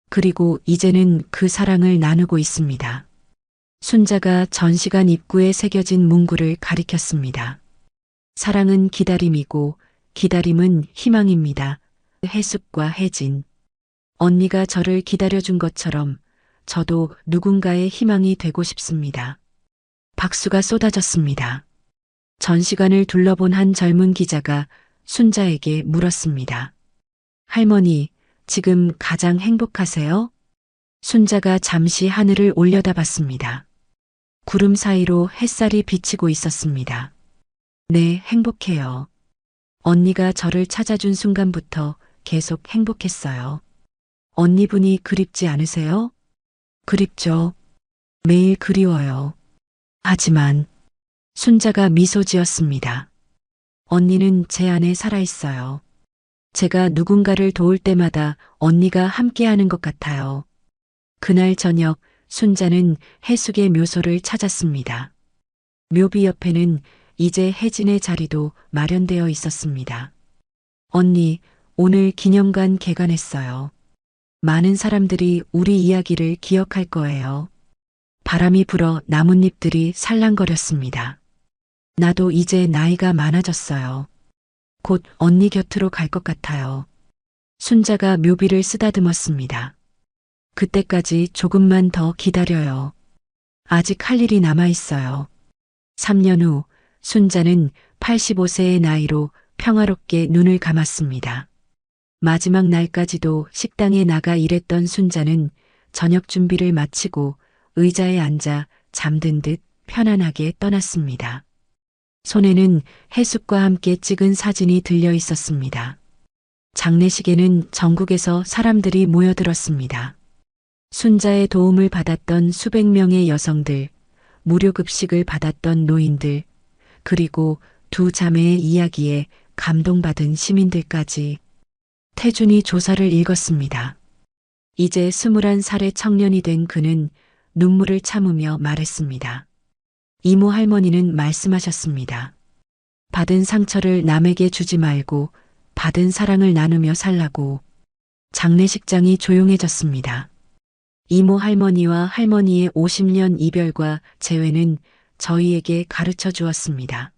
그리고 이제는 그 사랑을 나누고 있습니다. 순자가 전시관 입구에 새겨진 문구를 가리켰습니다. 사랑은 기다림이고 기다림은 희망입니다. 해숙과 혜진. 언니가 저를 기다려준 것처럼 저도 누군가의 희망이 되고 싶습니다. 박수가 쏟아졌습니다. 전시관을 둘러본 한 젊은 기자가 순자에게 물었습니다. 할머니, 지금 가장 행복하세요? 순자가 잠시 하늘을 올려다봤습니다. 구름 사이로 햇살이 비치고 있었습니다. 네, 행복해요. 언니가 저를 찾아준 순간부터 계속 행복했어요. 언니분이 그립지 않으세요? 그립죠. 매일 그리워요. 하지만 순자가 미소 지었습니다. 언니는 제 안에 살아있어요. 제가 누군가를 도울 때마다 언니가 함께하는 것 같아요. 그날 저녁 순자는 해숙의 묘소를 찾았습니다. 묘비 옆에는 이제 혜진의 자리도 마련되어 있었습니다. 언니, 오늘 기념관 개관했어요. 많은 사람들이 우리 이야기를 기억할 거예요. 바람이 불어 나뭇잎들이 살랑거렸습니다. 나도 이제 나이가 많아졌어요. 곧 언니 곁으로 갈 것 같아요. 순자가 묘비를 쓰다듬었습니다. 그때까지 조금만 더 기다려요. 아직 할 일이 남아 있어요. 3년 후 순자는 85세의 나이로 평화롭게 눈을 감았습니다. 마지막 날까지도 식당에 나가 일했던 순자는 저녁 준비를 마치고 의자에 앉아 잠든 듯 편안하게 떠났습니다. 손에는 해숙과 함께 찍은 사진이 들려 있었습니다. 장례식에는 전국에서 사람들이 모여들었습니다. 순자의 도움을 받았던 수백 명의 여성들, 무료 급식을 받았던 노인들, 그리고 두 자매의 이야기에 감동받은 시민들까지. 태준이 조사를 읽었습니다. 이제 21살의 청년이 된 그는 눈물을 참으며 말했습니다. 이모 할머니는 말씀하셨습니다. 받은 상처를 남에게 주지 말고 받은 사랑을 나누며 살라고. 장례식장이 조용해졌습니다. 이모 할머니와 할머니의 50년 이별과 재회는 저희에게 가르쳐 주었습니다.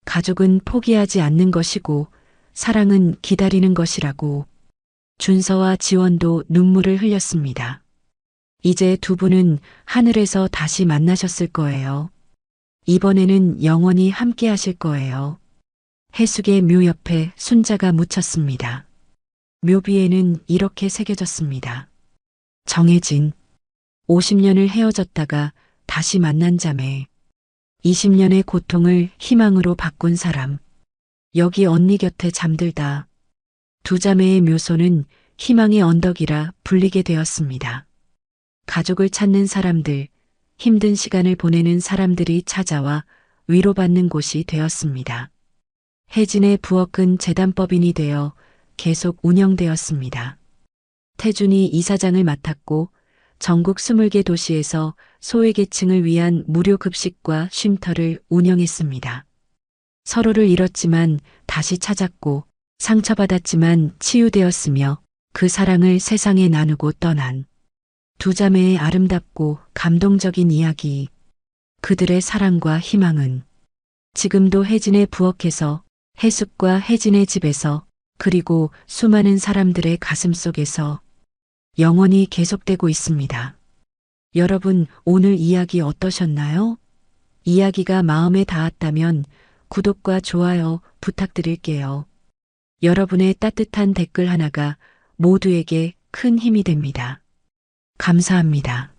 가족은 포기하지 않는 것이고 사랑은 기다리는 것이라고. 준서와 지원도 눈물을 흘렸습니다. 이제 두 분은 하늘에서 다시 만나셨을 거예요. 이번에는 영원히 함께 하실 거예요. 해숙의 묘 옆에 순자가 묻혔습니다. 묘비에는 이렇게 새겨졌습니다. 정혜진, 50년을 헤어졌다가 다시 만난 자매. 20년의 고통을 희망으로 바꾼 사람. 여기 언니 곁에 잠들다. 두 자매의 묘소는 희망의 언덕이라 불리게 되었습니다. 가족을 찾는 사람들, 힘든 시간을 보내는 사람들이 찾아와 위로받는 곳이 되었습니다. 혜진의 부엌은 재단법인이 되어 계속 운영되었습니다. 태준이 이사장을 맡았고 전국 20개 도시에서 소외계층을 위한 무료 급식과 쉼터를 운영했습니다. 서로를 잃었지만 다시 찾았고 상처받았지만 치유되었으며 그 사랑을 세상에 나누고 떠난 두 자매의 아름답고 감동적인 이야기. 그들의 사랑과 희망은 지금도 혜진의 부엌에서, 해숙과 혜진의 집에서, 그리고 수많은 사람들의 가슴 속에서 영원히 계속되고 있습니다. 여러분, 오늘 이야기 어떠셨나요? 이야기가 마음에 닿았다면 구독과 좋아요 부탁드릴게요. 여러분의 따뜻한 댓글 하나가 모두에게 큰 힘이 됩니다. 감사합니다.